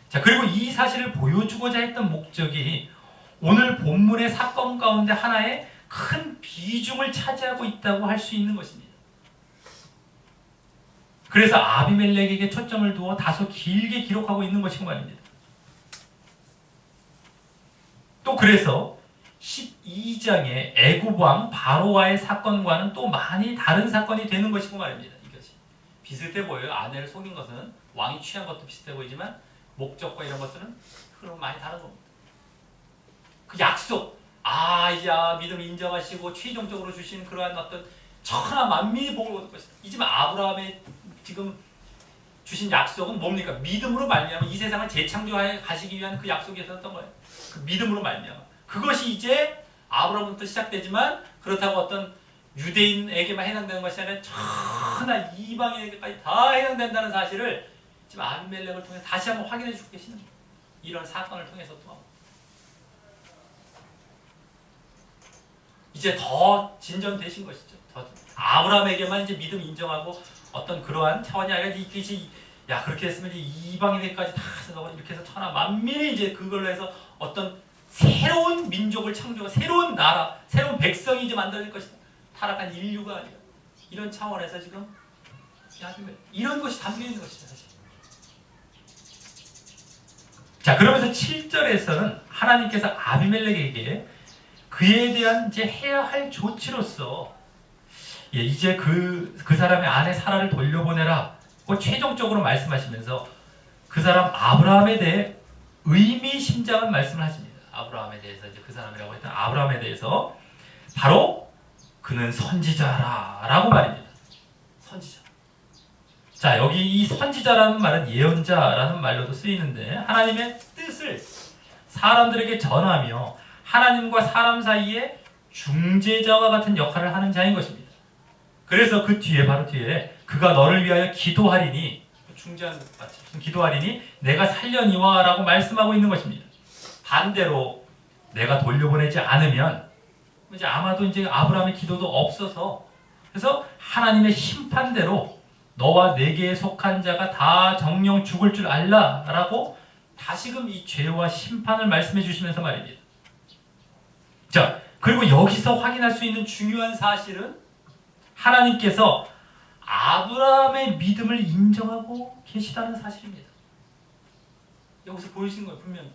자, 그리고 이 사실을 보여주고자 했던 목적이 오늘 본문의 사건 가운데 하나의 큰 비중을 차지하고 있다고 할 수 있는 것입니다. 그래서 아비멜렉에게 초점을 두어 다소 길게 기록하고 있는 것이고 말입니다. 또 그래서 12장의 애굽왕 바로와의 사건과는 또 많이 다른 사건이 되는 것이고 말입니다. 이것이 비슷해 보여요. 아내를 속인 것은 왕이 취한 것도 비슷해 보이지만 목적과 이런 것들은 그럼 많이 다른 겁니다. 그 약속, 이제 믿음을 인정하시고 최종적으로 주신 그러한 어떤 천하 만민이 복을 얻을 것이다. 이지만 아브라함의 지금 주신 약속은 뭡니까? 믿음으로 말미암아 이 세상을 재창조하여 가시기 위한 그 약속이 있었던 거예요. 그 믿음으로 말미암아. 그것이 이제 아브라함부터 시작되지만 그렇다고 어떤 유대인에게만 해당되는 것이 아니라 천하 이방인에게까지 다 해당된다는 사실을 지금 아비멜렉을 통해 다시 한번 확인해 주고 계시는 거예요. 이런 사건을 통해서 또 이제 더 진전되신 것이죠. 아브라함에게만 이제 믿음 인정하고 어떤 그러한 차원이 아니라 이것이 그렇게 했으면 이제 이방인에게까지 다 생각하고 이렇게 해서 천하 만민이 이제 그걸로 해서 어떤 새로운 민족을 창조하고 새로운 나라, 새로운 백성이 이제 만들어질 것이다. 타락한 인류가 아니라 이런 차원에서 지금 이런 것이 담겨 있는 것이죠. 사실. 자, 그러면서 7절에서는 하나님께서 아비멜렉에게 그에 대한 이제 해야 할 조치로서 이제 그 사람의 아내 사라를 돌려보내라고 최종적으로 말씀하시면서 그 사람 아브라함에 대해 의미심장한 말씀을 하십니다. 아브라함에 대해서 이제 그 사람이라고 했던 아브라함에 대해서 바로 그는 선지자라라고 말입니다. 선지자. 자, 여기 이 선지자라는 말은 예언자라는 말로도 쓰이는데 하나님의 뜻을 사람들에게 전하며 하나님과 사람 사이에 중재자와 같은 역할을 하는 자인 것입니다. 그래서 그 뒤에 바로 뒤에 그가 너를 위하여 기도하리니 중재하는 것 같이 무슨 기도하리니 내가 살려니와 라고 말씀하고 있는 것입니다. 반대로 내가 돌려보내지 않으면 이제 아마도 이제 아브라함의 기도도 없어서 그래서 하나님의 심판대로 너와 내게 속한 자가 다 정령 죽을 줄 알라라고 다시금 이 죄와 심판을 말씀해 주시면서 말입니다. 자, 그리고 여기서 확인할 수 있는 중요한 사실은 하나님께서 아브라함의 믿음을 인정하고 계시다는 사실입니다. 여기서 보이시는 거예요, 분명히.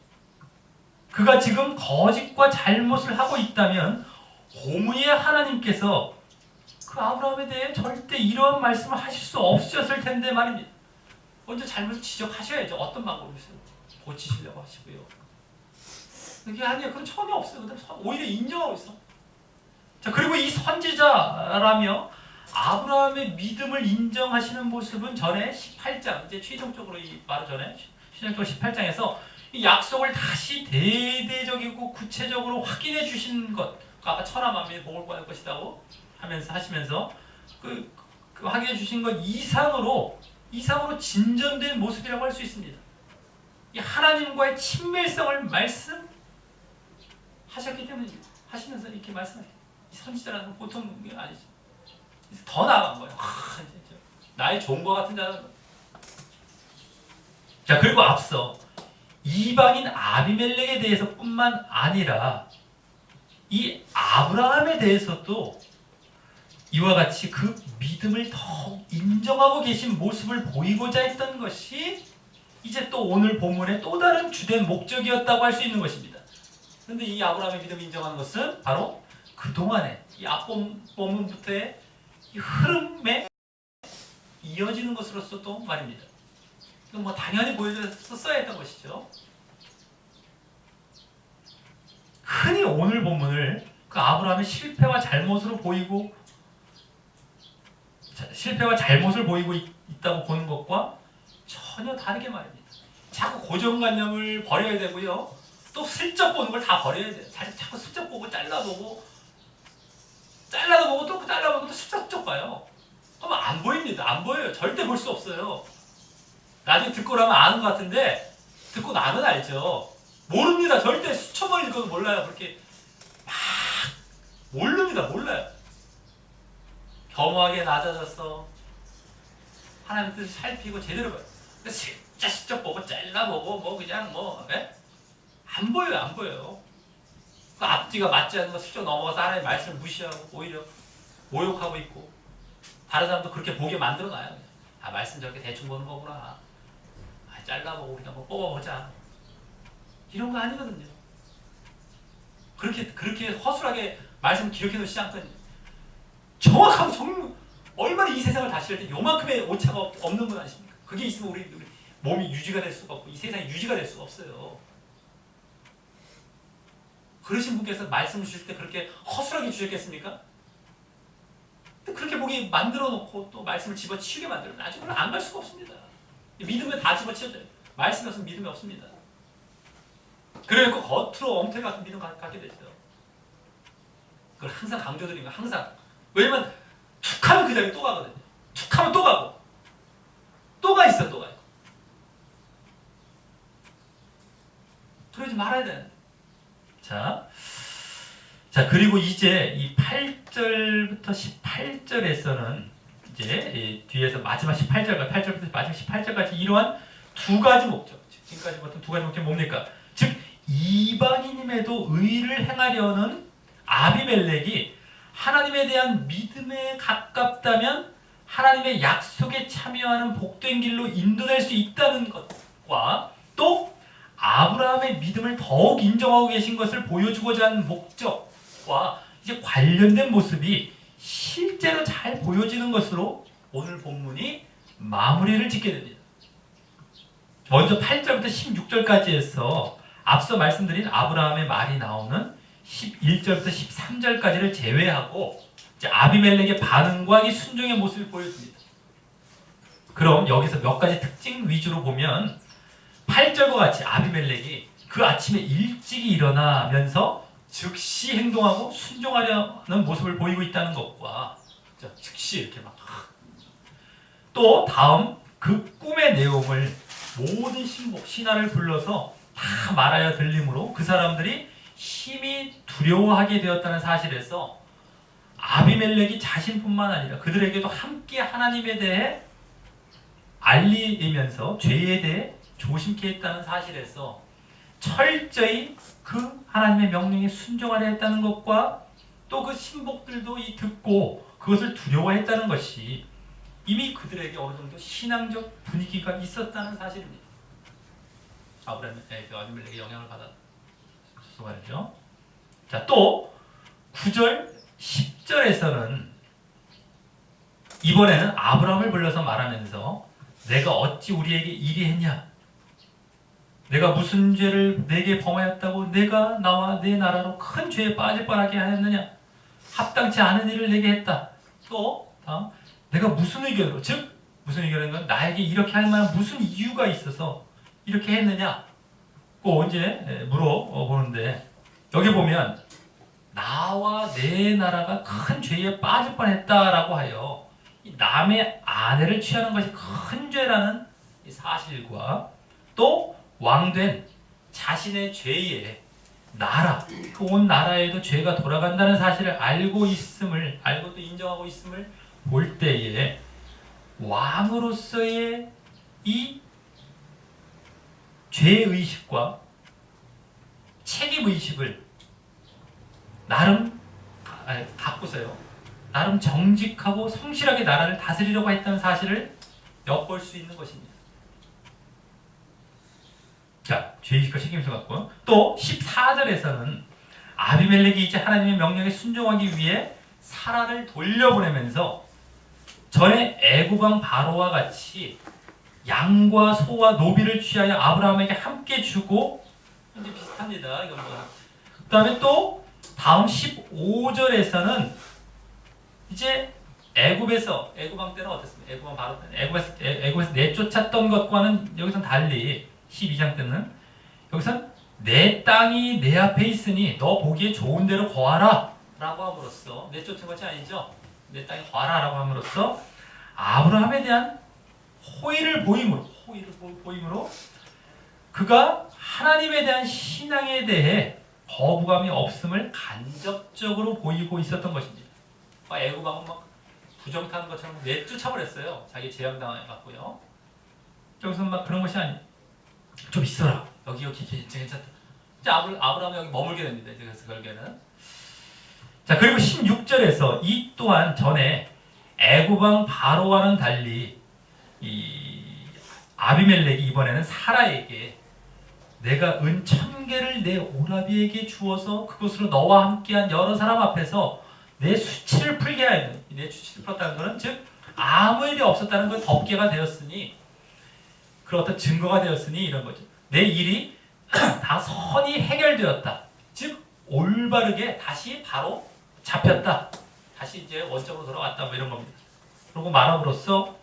그가 지금 거짓과 잘못을 하고 있다면 고무의 하나님께서 그 아브라함에 대해 절대 이러한 말씀을 하실 수 없으셨을 텐데 말입니다. 먼저 잘못을 지적하셔야죠. 어떤 방법으로 고치시려고 하시고요. 그게 아니에요. 그건 전혀 없어요. 오히려 인정하고 있어. 자, 그리고 이 선지자라며 아브라함의 믿음을 인정하시는 모습은 전에 18장, 이제 최종적으로 바로 전에 최종적으로 18장에서 이 약속을 다시 대대적이고 구체적으로 확인해 주신 것, 아까 천하 만민이 복을 받을 것이라고 하시면서 그 확인해 주신 것 이상으로 진전된 모습이라고 할 수 있습니다. 이 하나님과의 친밀성을 말씀하셨기 때문에 하시면서 이렇게 말씀하세요. 이 선지자라는 건 보통 게 아니죠. 더 나아간 거예요. 나의 종과 같은 자라는 거예요. 자, 그리고 앞서 이방인 아비멜렉에 대해서뿐만 아니라 이 아브라함에 대해서도 이와 같이 그 믿음을 더욱 인정하고 계신 모습을 보이고자 했던 것이 이제 또 오늘 본문의 또 다른 주된 목적이었다고 할 수 있는 것입니다. 그런데 이 아브라함의 믿음을 인정하는 것은 바로 그동안의 이 앞본문부터의 이 흐름에 이어지는 것으로서도 말입니다. 이건 뭐 당연히 보여줬어야 했던 것이죠. 흔히 오늘 본문을 그 아브라함의 실패와 잘못을 보이고 있다고 보는 것과 전혀 다르게 말입니다. 자꾸 고정관념을 버려야 되고요. 또 슬쩍 보는 걸 다 버려야 돼요. 자꾸 슬쩍 보고 잘라도 보고 또 잘라보고 또 슬쩍 봐요. 그러면 안 보입니다. 안 보여요. 절대 볼 수 없어요. 나중에 듣고 나면 아는 것 같은데 듣고 나는 알죠. 모릅니다. 절대 수천 번 읽어도 몰라요. 그렇게 막 모릅니다. 몰라요. 겸허하게 낮아졌어. 하나님 뜻을 살피고 제대로 봐요. 근데 진짜 직접 보고 잘라보고 뭐 그냥 뭐 안 보여요. 안 보여요. 그 앞뒤가 맞지 않는 거 슬쩍 넘어가서 하나님의 말씀을 무시하고 오히려 모욕하고 있고 다른 사람도 그렇게 보게 만들어놔요. 아 말씀 저렇게 대충 보는 거구나. 아, 잘라보고 그냥 뭐 뽑아보자. 이런 거 아니거든요. 그렇게 허술하게 말씀 기록해 놓지 않거든요. 정확하고 얼마나 이 세상을 다스릴 때 요만큼의 오차가 없는 건 아십니까? 그게 있으면 우리 몸이 유지가 될 수가 없고 이 세상이 유지가 될 수가 없어요. 그러신 분께서 말씀을 주실 때 그렇게 허술하게 주셨겠습니까? 근데 그렇게 보기 만들어 놓고 또 말씀을 집어치우게 만들면 나중에 안 갈 수가 없습니다. 믿으면 다 집어치워져요. 말씀이 없으면 믿음이 없습니다. 그래서 겉으로 엉터리 같은 믿음 갖게 되죠. 그걸 항상 강조드리는 거예요. 항상. 왜냐면 툭 하면 그 자리에 또 가거든요. 툭 하면 또 가고 또 가 있어. 또 가요. 그러지 말아야 되는데. 자 그리고 이제 이 8절부터 18절에서는 이제 뒤에서 마지막 8절부터 마지막 18절까지 이러한 두 가지 목적, 지금까지 봤던 두 가지 목적이 뭡니까? 즉 이방인임에도 의를 행하려는 아비멜렉이 하나님에 대한 믿음에 가깝다면 하나님의 약속에 참여하는 복된 길로 인도될 수 있다는 것과 또 아브라함의 믿음을 더욱 인정하고 계신 것을 보여주고자 하는 목적과 이제 관련된 모습이 실제로 잘 보여지는 것으로 오늘 본문이 마무리를 짓게 됩니다. 먼저 8절부터 16절까지 해서 앞서 말씀드린 아브라함의 말이 나오는 11절부터 13절까지를 제외하고 이제 아비멜렉의 반응과 이 순종의 모습을 보여줍니다. 그럼 여기서 몇 가지 특징 위주로 보면 8절과 같이 아비멜렉이 그 아침에 일찍이 일어나면서 즉시 행동하고 순종하려는 모습을 보이고 있다는 것과 즉시 이렇게 막 또 다음 그 꿈의 내용을 모든 신하를 불러서 다 말하여 들림으로 그 사람들이 심히 두려워하게 되었다는 사실에서 아비멜렉이 자신뿐만 아니라 그들에게도 함께 하나님에 대해 알리면서 죄에 대해 조심케 했다는 사실에서 철저히 그 하나님의 명령에 순종하려 했다는 것과 또 그 신복들도 듣고 그것을 두려워했다는 것이 이미 그들에게 어느 정도 신앙적 분위기가 있었다는 사실입니다. 아비멜렉의 영향을 받았어서 말이죠. 자, 또 9절, 10절에서는 이번에는 아브라함을 불러서 말하면서 내가 어찌 우리에게 이리 했냐? 내가 무슨 죄를 내게 범하였다고 내가 나와 내 나라로 큰 죄에 빠질 뻔하게 하였느냐? 합당치 않은 일을 내게 했다. 또 다음 내가 무슨 의견으로, 즉 무슨 의견인 건 나에게 이렇게 할 만한 무슨 이유가 있어서 이렇게 했느냐? 꼭 이제 물어보는데 여기 보면 나와 내 나라가 큰 죄에 빠질 뻔했다라고 하여 남의 아내를 취하는 것이 큰 죄라는 이 사실과 또 왕된 자신의 죄에 나라, 그 온 나라에도 죄가 돌아간다는 사실을 알고 또 인정하고 있음을 볼 때에 왕으로서의 이 죄의식과 책임의식을 나름 갖고서요. 나름 정직하고 성실하게 나라를 다스리려고 했다는 사실을 엿볼 수 있는 것입니다. 자, 죄의식과 책임의식 갖고 또 14절에서는 아비멜렉이 이제 하나님의 명령에 순종하기 위해 사라를 돌려보내면서 전에 애굽왕 바로와 같이 양과 소와 노비를 취하여 아브라함에게 함께 주고 이제 비슷합니다. 이건 그 다음에 또 다음 15절에서는 이제 애굽왕 때는 어땠습니까? 애굽왕 바로 때는 애굽에서 내쫓았던 것과는 여기서는 달리 12장 때는 여기선 내 땅이 내 앞에 있으니 너 보기에 좋은 대로 거하라 라고 함으로써 내쫓은 것이 아니죠. 내 땅에 거하라 라고 함으로써 아브라함에 대한 호의를 보임으로 그가 하나님에 대한 신앙에 대해 거부감이 없음을 간접적으로 보이고 있었던 것입니다. 애굽왕은 막 부정타는 것처럼 내쫓아버렸어요. 자기 재앙당해갖고요. 여기서 막 그런 것이 아니. 좀 있어라. 여기 괜찮다. 이제 아브라함이 여기 머물게 됩니다. 그래서 결국에는. 자, 그리고 16절에서 이 또한 전에 애굽왕 바로와는 달리 이 아비멜렉이 이번에는 사라에게 내가 은 1000개를 내 오라비에게 주어서 그것으로 너와 함께한 여러 사람 앞에서 내 수치를 풀게 하였느니, 내 수치를 풀었다는 것은 즉 아무 일이 없었다는 건 덮개가 되었으니, 그런 어떤 증거가 되었으니 이런 거죠. 내 일이 다 선이 해결되었다. 즉 올바르게 다시 바로 잡혔다. 다시 이제 원점으로 돌아왔다. 뭐 이런 겁니다. 그리고 말함으로써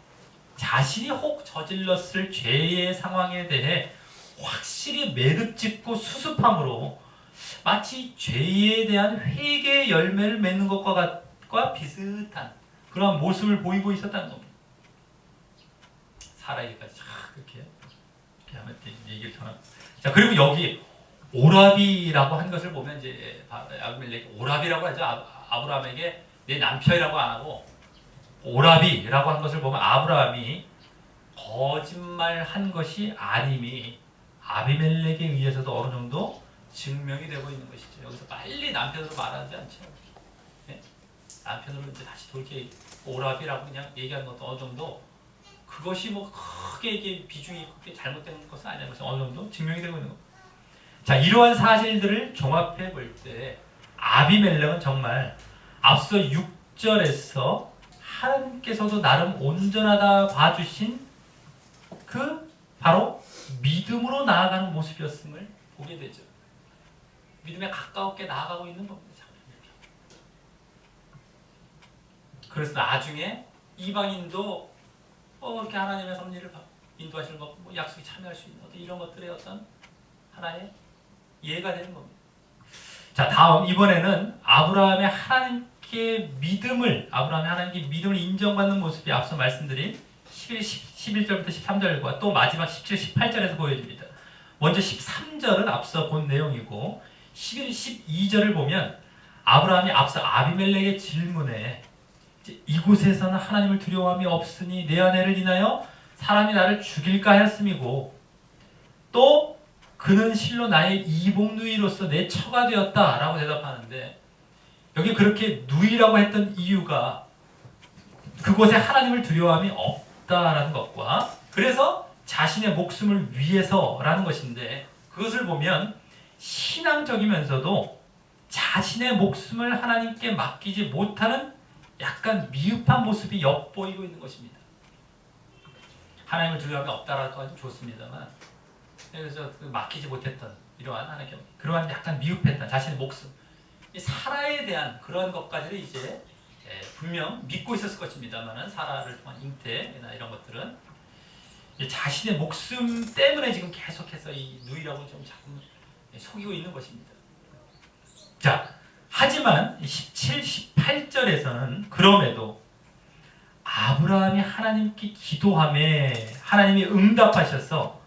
자신이 혹 저질렀을 죄의 상황에 대해 확실히 매듭짓고 수습함으로 마치 죄에 대한 회개의 열매를 맺는 것과 비슷한 그런 모습을 보이고 있었다는 겁니다. 사라에게까지 그렇게 하면 얘기를 전합. 자, 그리고 여기 오라비라고 한 것을 보면 이제 아비멜렉 오라비라고 하죠. 아브라함에게 내 남편이라고 안 하고 오라비라고 한 것을 보면 아브라함이 거짓말한 것이 아님이 아비멜렉에 의해서도 어느 정도 증명이 되고 있는 것이죠. 여기서 빨리 남편으로 말하지 않죠. 네? 남편으로 이제 다시 돌이켜 오라비라고 그냥 얘기하는 것도 어느 정도 그것이 뭐 크게 이게 비중이 크게 잘못된 것은 아니라는 것이 어느 정도 증명이 되고 있는 겁니다. 자, 이러한 사실들을 종합해 볼 때 아비멜렉은 정말 앞서 6절에서 하나님께서도 나름 온전하다 봐주신 그 바로 믿음으로 나아가는 모습이었음을 보게 되죠. 믿음에 가까웠게 나아가고 있는 겁니다. 그래서 나중에 이방인도 이렇게 하나님의 섭리를 인도하시는 것, 뭐 약속에 참여할 수 있는 이런 것들의 어떤 하나의 예가 되는 겁니다. 자, 다음 이번에는 아브라함의 하나님께 믿음을 인정받는 모습이 앞서 말씀드린 11절부터 13절과 또 마지막 17, 18절에서 보여집니다. 먼저 13절은 앞서 본 내용이고 11, 12절을 보면 아브라함이 앞서 아비멜렉의 질문에 이곳에서는 하나님을 두려워함이 없으니 내 아내를 인하여 사람이 나를 죽일까 하였음이고 또 그는 실로 나의 이복 누이로서 내 처가 되었다라고 대답하는데, 여기 그렇게 누이라고 했던 이유가 그곳에 하나님을 두려워함이 없다라는 것과 그래서 자신의 목숨을 위해서라는 것인데, 그것을 보면 신앙적이면서도 자신의 목숨을 하나님께 맡기지 못하는 약간 미흡한 모습이 엿보이고 있는 것입니다. 하나님을 두려워함이 없다라는 건 좋습니다만, 그래서 맡기지 못했던 이러한 하나님께 그러한 약간 미흡했던 자신의 목숨, 이 사라에 대한 그런 것까지를 이제 분명 믿고 있었을 것입니다만은 사라를 통한 잉태나 이런 것들은 자신의 목숨 때문에 지금 계속해서 이 누이라고 좀 자꾸 속이고 있는 것입니다. 자, 하지만 17, 18절에서는 그럼에도 아브라함이 하나님께 기도함에 하나님이 응답하셔서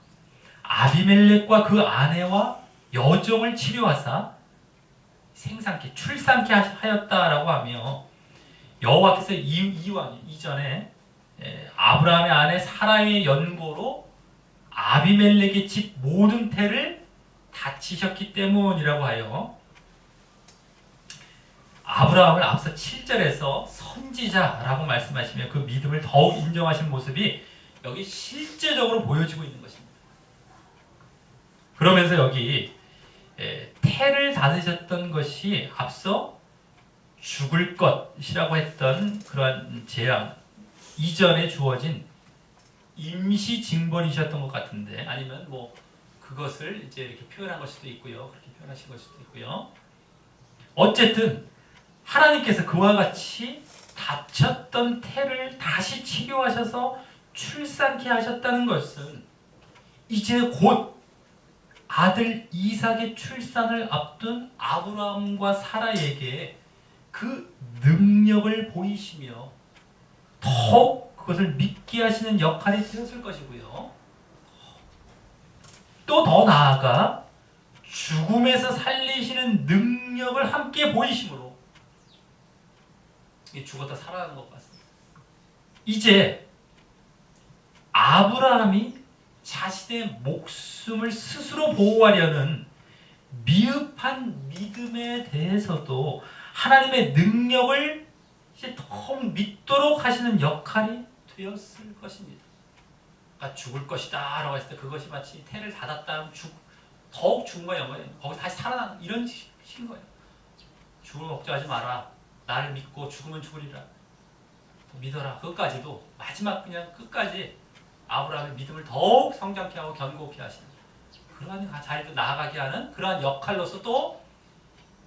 아비멜렉과 그 아내와 여종을 치료하사 생산케 출산케 하였다라고 하며, 여호와께서 이전에 아브라함의 아내 사라의 연고로 아비멜렉의 집 모든 태를 다치셨기 때문이라고 하여 아브라함을 앞서 7절에서 선지자라고 말씀하시며 그 믿음을 더욱 인정하신 모습이 여기 실제적으로 보여지고 있는 것입니다. 그러면서 여기 태를 닫으셨던 것이 앞서 죽을 것이라고 했던 그러한 재앙 이전에 주어진 임시 징벌이셨던 것 같은데, 아니면 뭐 그것을 이제 이렇게 표현한 걸 수도 있고요, 그렇게 표현하신 걸 수도 있고요. 어쨌든 하나님께서 그와 같이 다쳤던 태를 다시 치료하셔서 출산케 하셨다는 것은 이제 곧 아들 이삭의 출산을 앞둔 아브라함과 사라에게 그 능력을 보이시며 더욱 그것을 믿게 하시는 역할이 되었을 것이고요. 또 더 나아가 죽음에서 살리시는 능력을 함께 보이심으로 죽었다 살아나는 것 같습니다. 이제 아브라함이 자신의 목숨을 스스로 보호하려는 미흡한 믿음에 대해서도 하나님의 능력을 이제 더욱 믿도록 하시는 역할이 되었을 것입니다. 그러니까 죽을 것이다 라고 했을 때 그것이 마치 태를 닫았다면 더욱 죽음과 연관이 거기 다시 살아나는 이런 식인 거예요. 죽음을 걱정하지 마라. 나를 믿고 죽으면 죽으리라. 믿어라. 그것까지도 마지막 그냥 끝까지 아브라함의 믿음을 더욱 성장케 하고 견고케 하시는 그러한 자리도 나아가게 하는 그러한 역할로서 또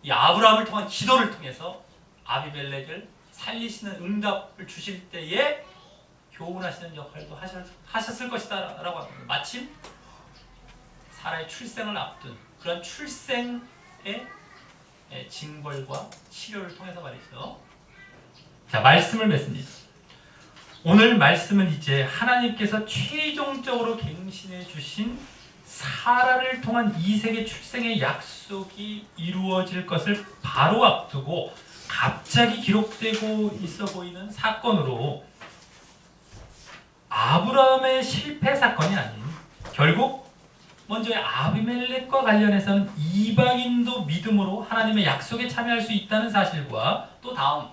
이 아브라함을 통한 기도를 통해서 아비멜렉을 살리시는 응답을 주실 때에 교훈하시는 역할도 하셨을 것이다 라고 합니다. 마침 사라의 출생을 앞둔 그런 출생의 징벌과 치료를 통해서 말이죠. 자, 말씀을 맺습니다. 오늘 말씀은 이제 하나님께서 최종적으로 갱신해 주신 사라를 통한 이색의 출생의 약속이 이루어질 것을 바로 앞두고 갑자기 기록되고 있어 보이는 사건으로 아브라함의 실패 사건이 아닌 결국 먼저 아비멜렉과 관련해서는 이방인도 믿음으로 하나님의 약속에 참여할 수 있다는 사실과 또 다음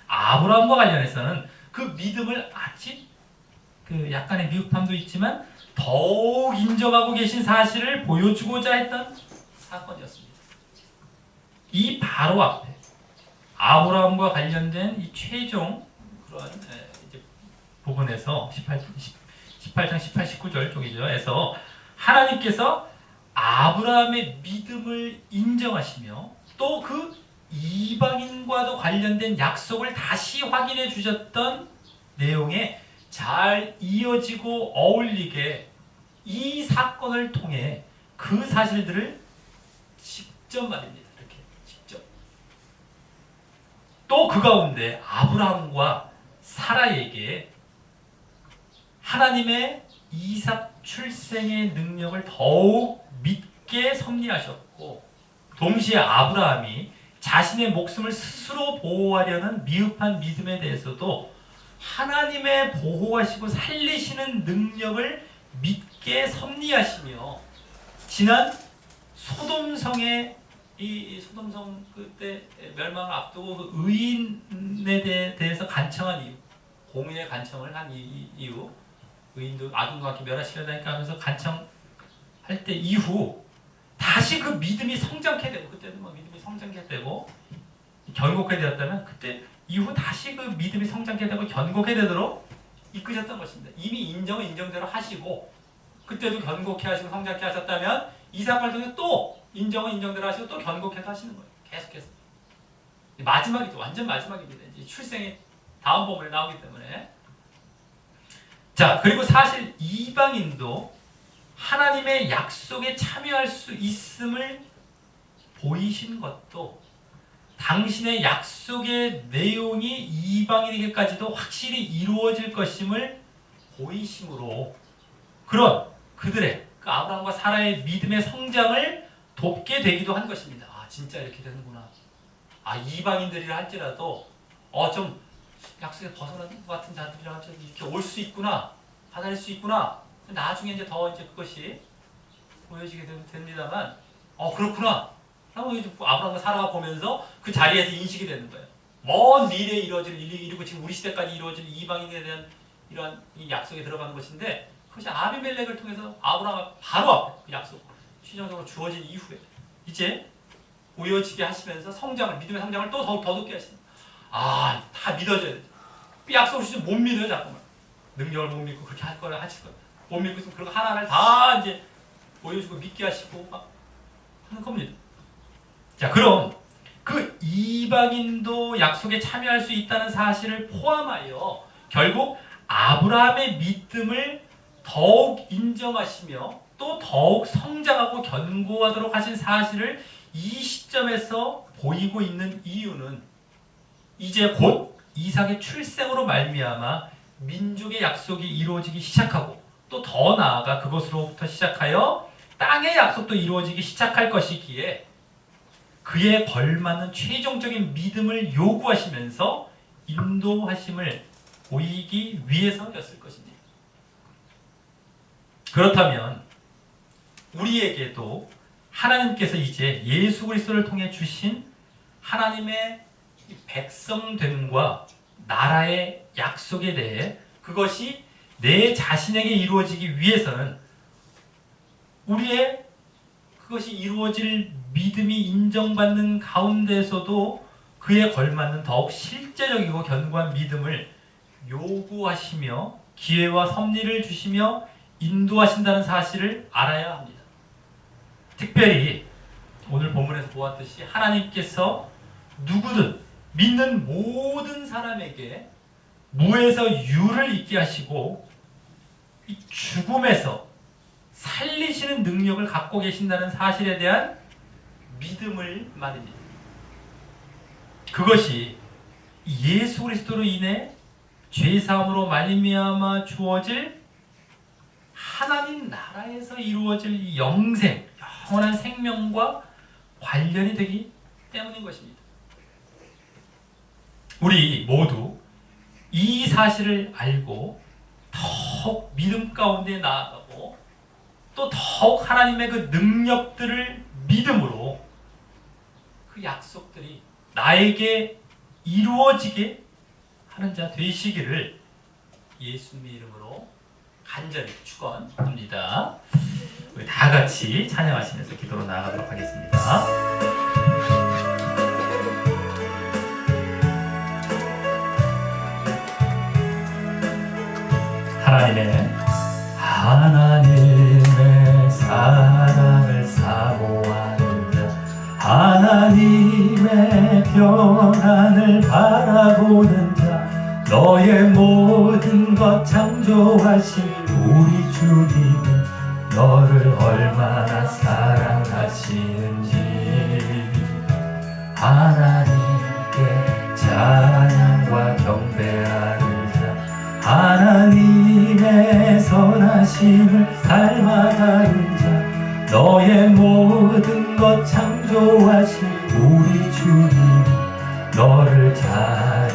아브라함과 관련해서는 그 믿음을 아직 약간의 미흡함도 있지만 더욱 인정하고 계신 사실을 보여주고자 했던 사건이었습니다. 이 바로 앞에 아브라함과 관련된 이 최종 그런 이제 부분에서 18장 18, 19절 쪽이죠.에서 하나님께서 아브라함의 믿음을 인정하시며 또 그 이방인과도 관련된 약속을 다시 확인해 주셨던 내용에 잘 이어지고 어울리게 이 사건을 통해 그 사실들을 직접 말입니다. 이렇게 직접. 또 그 가운데 아브라함과 사라에게 하나님의 이삭 출생의 능력을 더욱 믿게 섭리하셨고 동시에 아브라함이 자신의 목숨을 스스로 보호하려는 미흡한 믿음에 대해서도 하나님의 보호하시고 살리시는 능력을 믿게 섭리하시며 지난 소돔성의 이 소돔성 그때 멸망을 앞두고 그 의인에 대해서 간청한 이유, 공의의 간청을 한 이유, 의인도 아둔과 함께 멸하시려다니까 하면서 간청할 때 이후 다시 그 믿음이 성장케 되고 그때도 뭐 믿음이 성장케 되고 견고케 되었다면 그때 이후 다시 그 믿음이 성장케 되고 견고케 되도록 이끄셨던 것입니다. 이미 인정은 인정대로 하시고 그때도 견고케 하시고 성장케 하셨다면 이 사건을 통해 또 인정은 인정대로 하시고 또 견고케도 하시는 거예요. 계속해서. 마지막이죠. 완전 마지막입니다. 이제 출생이 다음 부분에 나오기 때문에. 자, 그리고 사실 이방인도 하나님의 약속에 참여할 수 있음을 보이신 것도 당신의 약속의 내용이 이방인에게까지도 확실히 이루어질 것임을 보이심으로 그런 그들의 그 아브라함과 사라의 믿음의 성장을 돕게 되기도 한 것입니다. 아, 진짜 이렇게 되는구나. 아, 이방인들이라 할지라도 좀 약속에 벗어난 것 같은 자들이라 할지라도 이렇게 올 수 있구나. 받아낼 수 있구나. 나중에 이제 더 이제 그것이 보여지게 됩니다만 그렇구나. 라고 아브라함과 사라가 보면서 그 자리에서 인식이 되는 거예요. 먼 미래에 이루어질 이루고 지금 우리 시대까지 이루어질 이방인에 대한 이러한 이 약속에 들어가는 것인데 그것이 아비멜렉을 통해서 아브라함 바로 앞에 그 약속 최종적으로 주어진 이후에 이제 보여지게 하시면서 성장을 믿음의 성장을 또 더욱 더듬게 하시는 다 믿어져야 되죠. 그 약속을 진짜 못 믿어요. 자꾸만 능력을 못 믿고 그렇게 할 거라 하실 거예요. 못 믿고 있으면 그런 하나를 다 이제 보여주고 믿게 하시고 막 하는 겁니다. 자, 그럼 그 이방인도 약속에 참여할 수 있다는 사실을 포함하여 결국 아브라함의 믿음을 더욱 인정하시며 또 더욱 성장하고 견고하도록 하신 사실을 이 시점에서 보이고 있는 이유는 이제 곧 이삭의 출생으로 말미암아 민족의 약속이 이루어지기 시작하고 또 더 나아가 그것으로부터 시작하여 땅의 약속도 이루어지기 시작할 것이기에 그에 걸맞는 최종적인 믿음을 요구하시면서 인도하심을 보이기 위해서였을 것입니다. 그렇다면 우리에게도 하나님께서 이제 예수 그리스도를 통해 주신 하나님의 백성됨과 나라의 약속에 대해 그것이 내 자신에게 이루어지기 위해서는 우리의 그것이 이루어질 믿음이 인정받는 가운데서도 그에 걸맞는 더욱 실제적이고 견고한 믿음을 요구하시며 기회와 섭리를 주시며 인도하신다는 사실을 알아야 합니다. 특별히 오늘 본문에서 보았듯이 하나님께서 누구든 믿는 모든 사람에게 무에서 유를 있게 하시고 이 죽음에서 살리시는 능력을 갖고 계신다는 사실에 대한 믿음을 말입니다. 그것이 예수 그리스도로 인해 죄사함으로 말미암아 주어질 하나님 나라에서 이루어질 이 영생, 영원한 생명과 관련이 되기 때문인 것입니다. 우리 모두 이 사실을 알고 더욱 믿음 가운데 나아가고 또 더욱 하나님의 그 능력들을 믿음으로 그 약속들이 나에게 이루어지게 하는 자 되시기를 예수님의 이름으로 간절히 축원합니다. 우리 다 같이 찬양하시면서 기도로 나아가도록 하겠습니다. 하나님의 사랑을 사모하는 자, 하나님의 평안을 바라보는 자, 너의 모든 것 창조하신 우리 주님은 너를 얼마나 사랑하시는지 하나님께 찬양과 경배하는 자, 하나님의 선하심을 닮아가는 자, 너의 모든 것 창조하신 우리 주님 너를 자녀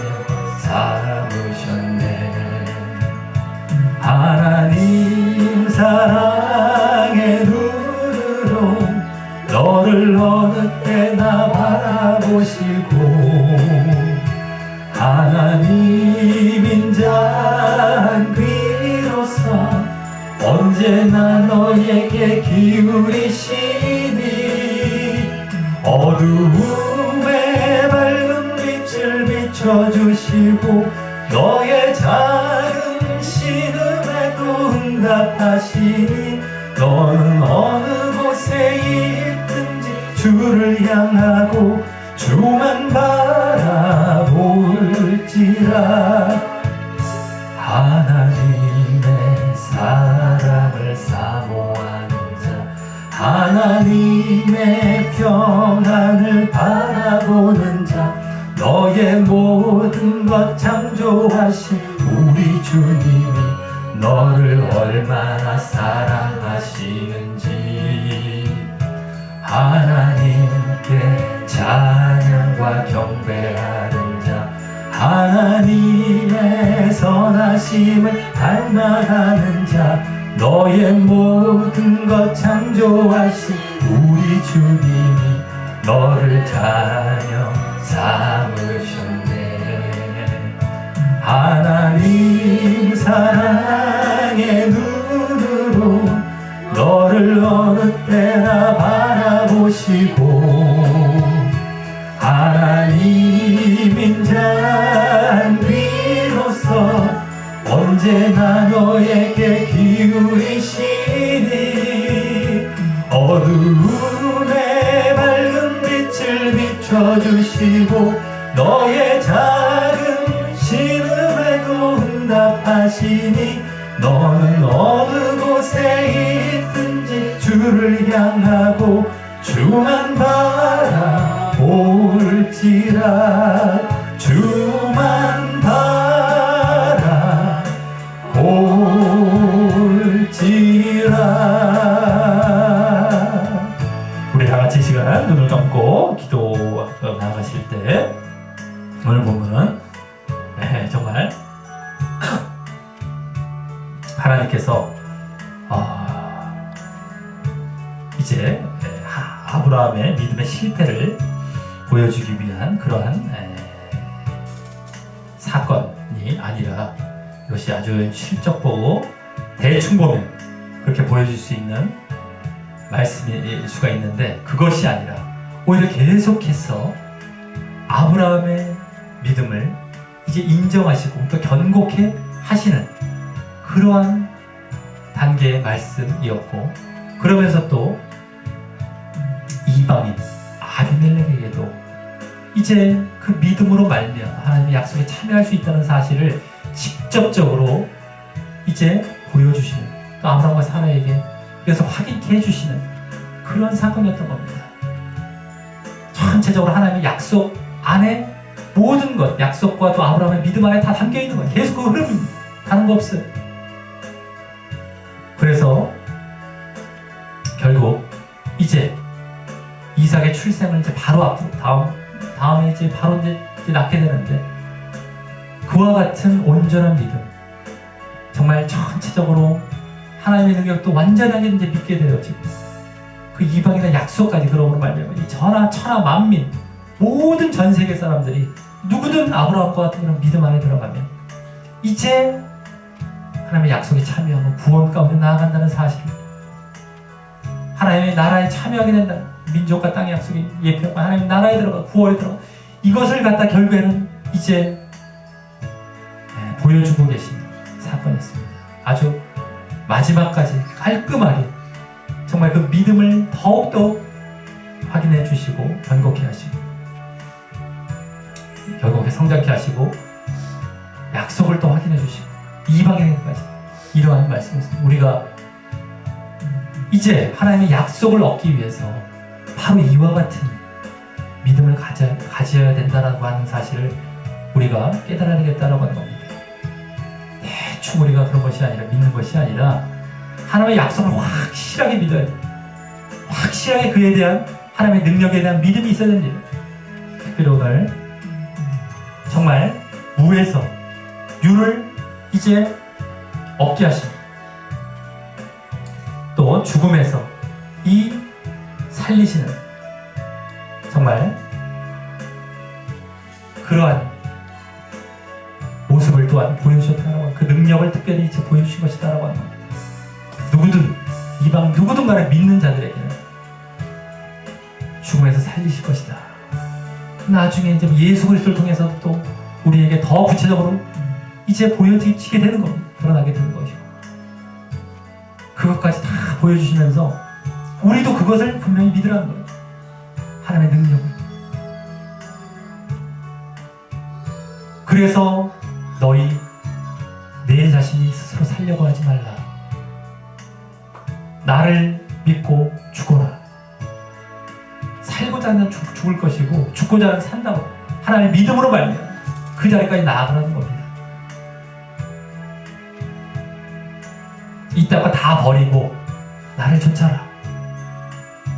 삼으셨네. 하나님 사랑의 눈으로 너를 어느 때나 바라보시고 하나님인 자한 귀로서 언제나 너에게 기울이시니 어두움에 밝은 빛을 비춰주시고 너의 작은 신음에도 응답하시니 너는 어느 곳에 있든지 주를 향하고 주만 바라볼지라. 하나님의 사랑을 사모하는 자, 하나님의 평안을 바라보는 자, 너의 모든 것 창조하신 우리 주님이 너를 얼마나 사랑하시는지 하나님께 찬양과 경배하는 자, 하나님의 선하심을 닮아가는 자, 너의 모든 것 창조하신 우리 주님이 너를 자녀 삼으셨네. 하나님 사랑의 눈으로 너를 어느 때나 바라보시고 하나님인 자한 귀로서 언제나 너에게 기울이시니 어두움에 밝은 빛을 비춰주시고 너의 작은 신음에도 응답하시니 너는 어느 곳에 있든지 주를 향하고 주만 바라볼지라. 주만 바라볼지라. 점고 기도 나아가실 때 오늘 보면은 정말 하나님께서 이제 아브라함의 믿음의 실패를 보여주기 위한 그러한 사건이 아니라 이것이 아주 실적 보고 대충 보면 그렇게 보여줄 수 있는 말씀일 수가 있는데, 그것이 아니라 오히려 계속해서 아브라함의 믿음을 이제 인정하시고 또 견고케 하시는 그러한 단계의 말씀이었고, 그러면서 또 이방인 아비멜렉에게도 이제 그 믿음으로 말미암아 하나님의 약속에 참여할 수 있다는 사실을 직접적으로 이제 보여주시는, 또 아브라함과 사라에게 그래서 확인케 해주시는 그런 사건이었던 겁니다. 전체적으로 하나님의 약속 안에 모든 것, 약속과 또 아브라함의 믿음 안에 다 담겨있는 거예요. 계속 그 흐름입니다. 다른 거 없어요. 그래서 결국 이제 이삭의 출생을 이제 바로 앞으로 다음에 이제 바로 이제 낳게 되는데, 그와 같은 온전한 믿음, 정말 전체적으로 하나님의 능력도 완전하게 이제 믿게 되어지고, 그 이방인의 약속까지 그러므로 말미암아 이 전하 천하 만민 모든 전 세계 사람들이 누구든 아브라함과 같은 그런 믿음 안에 들어가면 이제 하나님의 약속에 참여하고 구원 가운데 나아간다는 사실, 하나님의 나라에 참여하게 된다. 민족과 땅의 약속이 예표하고 하나님의 나라에 들어가 구원에 들어가, 이것을 갖다 결국에는 이제 보여주고 계신 사건이었습니다. 아주 마지막까지 깔끔하게 정말 그 믿음을 더욱더 확인해 주시고 견고케 하시고 결국에 성장케 하시고 약속을 또 확인해 주시고 이방인에게까지 이러한 말씀이었습니다. 우리가 이제 하나님의 약속을 얻기 위해서 바로 이와 같은 믿음을 가져야 된다라고 하는 사실을 우리가 깨달아야 되겠다라고 하는 겁니다. 대충 우리가 그런 것이 아니라, 믿는 것이 아니라 하나님의 약속을 확실하게 믿어야 돼요. 확실하게 그에 대한 하나님의 능력에 대한 믿음이 있어야 됩니다. 특별히 오늘 정말 무에서 유를 이제 얻게 하십니다. 또 죽음에서 이 살리시는 정말 그러한 모습을 또한 보여주셨다라고, 그 능력을 특별히 이제 보여주신 것이다라고 하는 겁니다. 누구든 이방 누구든 간에 믿는 자들에게는 죽음에서 살리실 것이다. 나중에 이제 예수 그리스도를 통해서 또 우리에게 더 구체적으로 이제 보여지게 되는 겁니다. 드러나게 되는 것이고, 그것까지 다 보여주시면서 우리도 그것을 분명히 믿으라는 거예요. 하나님의 능력을. 그래서 너희 내 자신이 스스로 살려고 하지 말라. 나를 믿고 죽어라. 살고자 하는 죽을 것이고 죽고자 하는 산다고 하나님의 믿음으로 말미암아 그 자리까지 나아가라는 겁니다. 이따가 다 버리고 나를 쫓아라.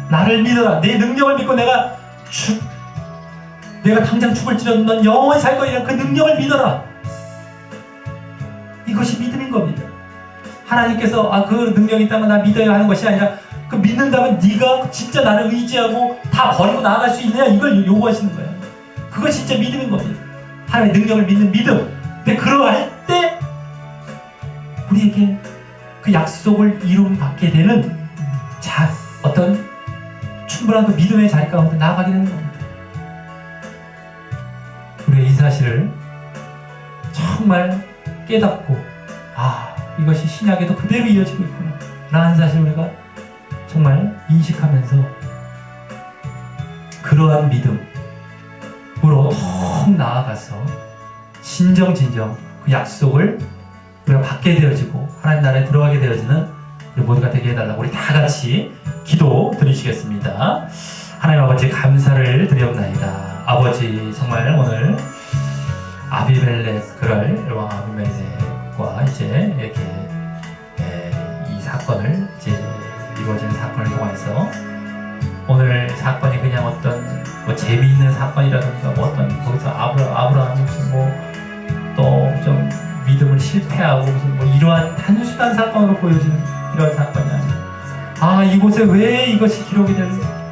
나를 믿어라. 내 능력을 믿고 내가 당장 죽을지라도 넌 영원히 살 거야. 그 능력을 믿어라. 이것이 믿음인 겁니다. 하나님께서 그 능력이 있다면 나 믿어야 하는 것이 아니라, 그 믿는다면 네가 진짜 나를 의지하고 다 버리고 나아갈 수 있느냐, 이걸 요구하시는 거예요. 그것이 진짜 믿음인 겁니다. 하나님의 능력을 믿는 믿음. 근데 그러할 때 우리에게 그 약속을 이루어 받게 되는 어떤 충분한 그 믿음의 자리 가운데 나아가게 되는 겁니다. 우리가 이 사실을 정말 깨닫고 이것이 신약에도 그대로 이어지고 있구나 라는 사실을 우리가 정말 인식하면서 그러한 믿음으로 더 나아가서 진정 그 약속을 우리가 받게 되어지고 하나님 나라에 들어가게 되어지는 우리 모두가 되게 해달라고 우리 다 같이 기도 드리시겠습니다. 하나님 아버지 감사를 드리옵나이다. 아버지 정말 오늘 아비멜렉 왕 아비멜렉과 이제 이렇게 이 사건을 이제 이루어지는 사건을 통해서 오늘 사건이 그냥 어떤 뭐 재미있는 사건이라든가 뭐 어떤 거기서 아브라함이 무슨 뭐 또 좀 믿음을 실패하고 무슨 뭐 이러한 단순한 사건으로 보여지는 이런 사건이 아니에요. 이곳에 왜 이것이 기록이 될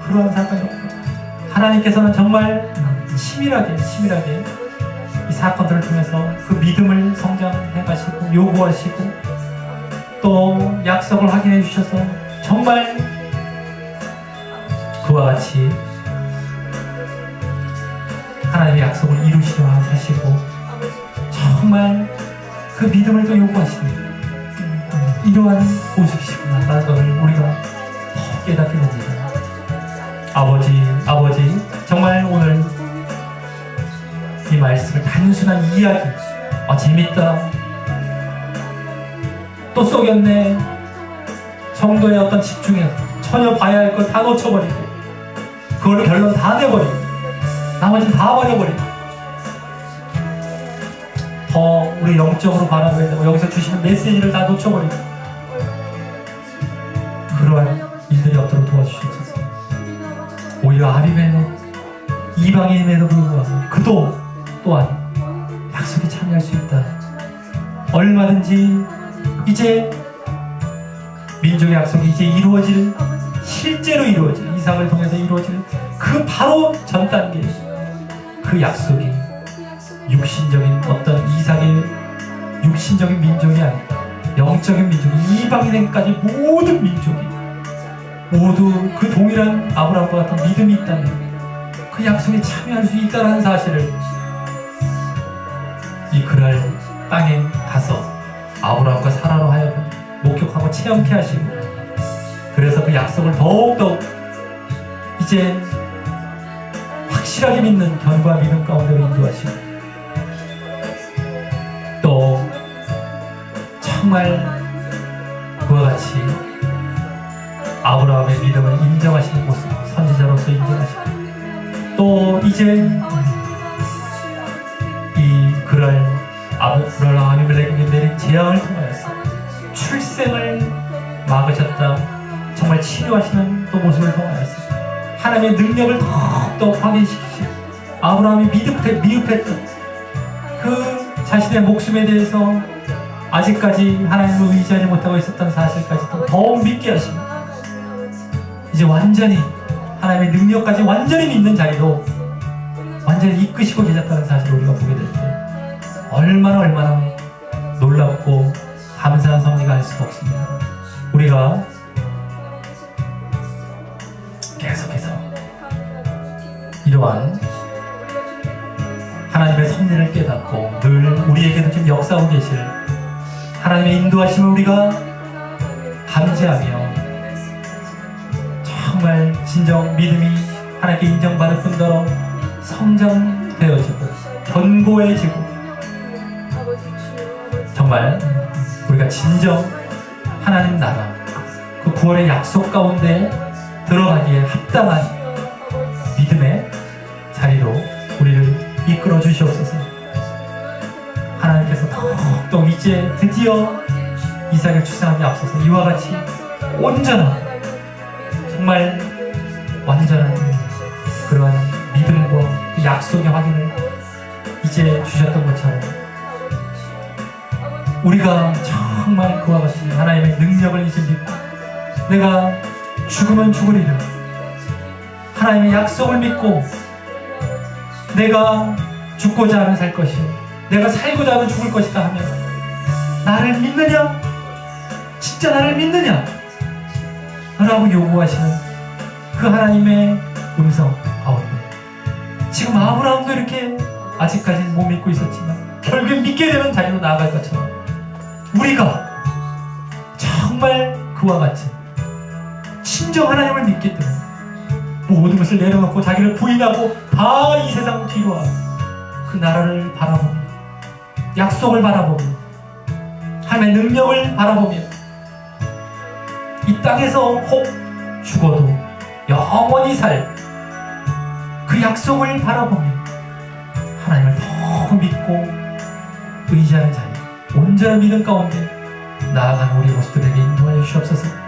그러한 사건이 없고 하나님께서는 정말 치밀하게 이 사건들을 통해서 그 믿음을 성장해 가시고 요구하시고 또 약속을 확인해 주셔서 정말 그와 같이 하나님의 약속을 이루시려 하시고 정말 그 믿음을 또 요구하시는 이러한 모습이시구나라는 것을 우리가 더 깨닫게 됩니다. 아버지 정말 오늘 이 말씀을 단순한 이야기 재밌다 또 쏘였네 정도의 어떤 집중해 전혀 봐야 할 것 다 놓쳐버리고 그걸 결론 다 내버리고 나머지는 다 버려버리고 더 우리 영적으로 바라봐야 되고 여기서 주시는 메시지를 다 놓쳐버리고 그러한 일들이 없도록 도와주시옵소서. 오히려 아비멜렉 이방인임에도 불구하고 그도 또한 약속에 참여할 수 있다. 얼마든지 이제 민족의 약속이 이제 이루어질 실제로 이루어질 이삭을 통해서 이루어질 그 바로 전 단계 그 약속이 육신적인 어떤 이삭의 육신적인 민족이 아니라 영적인 민족 이방인에까지 모든 민족이 모두 그 동일한 아브라함과 같은 믿음이 있다면 그 약속에 참여할 수 있다는 사실을 이 그랄 땅에 가서 아브라함과 사라로 하여금 목격하고 체험케 하시고 그래서 그 약속을 더욱더욱 이제 확실하게 믿는 견고한 믿음 가운데로 인도하시고 또 정말 그와 같이 아브라함의 믿음을 인정하시는 모습 선지자로서 인정하시고 또 이제 이 그랄 아비멜렉에게 내린 재앙을 통하여서 출생을 막으셨다 정말 치료하시는 또 모습을 통하여서 하나님의 능력을 더욱더 확인시키시고 아브라함이 미흡했던 그 자신의 목숨에 대해서 아직까지 하나님을 의지하지 못하고 있었던 사실까지도 더욱 믿게 하시고 이제 완전히 하나님의 능력까지 완전히 믿는 자리로 완전히 이끄시고 계셨다는 사실을 우리가 보게 될 때 얼마나 놀랍고 감사한 섭리가 할 수가 없습니다. 우리가 계속해서 이러한 하나님의 섭리를 깨닫고 늘 우리에게도 지금 역사하고 계실 하나님의 인도하심을 우리가 감지하며 정말 진정 믿음이 하나님께 인정받을 뿐더러 성장되어지고 견고해지고 정말 우리가 진정 하나님 나라 그 구원의 약속 가운데 들어가기에 합당한 믿음의 자리로 우리를 이끌어 주시옵소서. 하나님께서 더욱더 이제 드디어 이삭을 출산하기 앞서서 이와 같이 온전한 정말 완전한 그러한 믿음과 그 약속의 확인을 이제 주셨던 것처럼 우리가 정말 그와 같이 하나님의 능력을 이제 믿고 내가 죽으면 죽으리라 하나님의 약속을 믿고 내가 죽고자 하면 살 것이요 내가 살고자 하면 죽을 것이다 하면 나를 믿느냐? 진짜 나를 믿느냐? 라고 요구하시는 그 하나님의 음성 가운데 지금 아브라함도 이렇게 아직까지는 못 믿고 있었지만 결국 믿게 되는 자리로 나아갈 것처럼 우리가 정말 그와 같이 친정 하나님을 믿기 때문에 모든 것을 내려놓고 자기를 부인하고 다 이 세상 뒤로 하고 그 나라를 바라보며 약속을 바라보며 하나님의 능력을 바라보며 이 땅에서 혹 죽어도 영원히 살 그 약속을 바라보며 하나님을 더 믿고 의지하는 자리 온전한 믿음 가운데 나아가는 우리 모습들에게 인도하여 주시옵소서.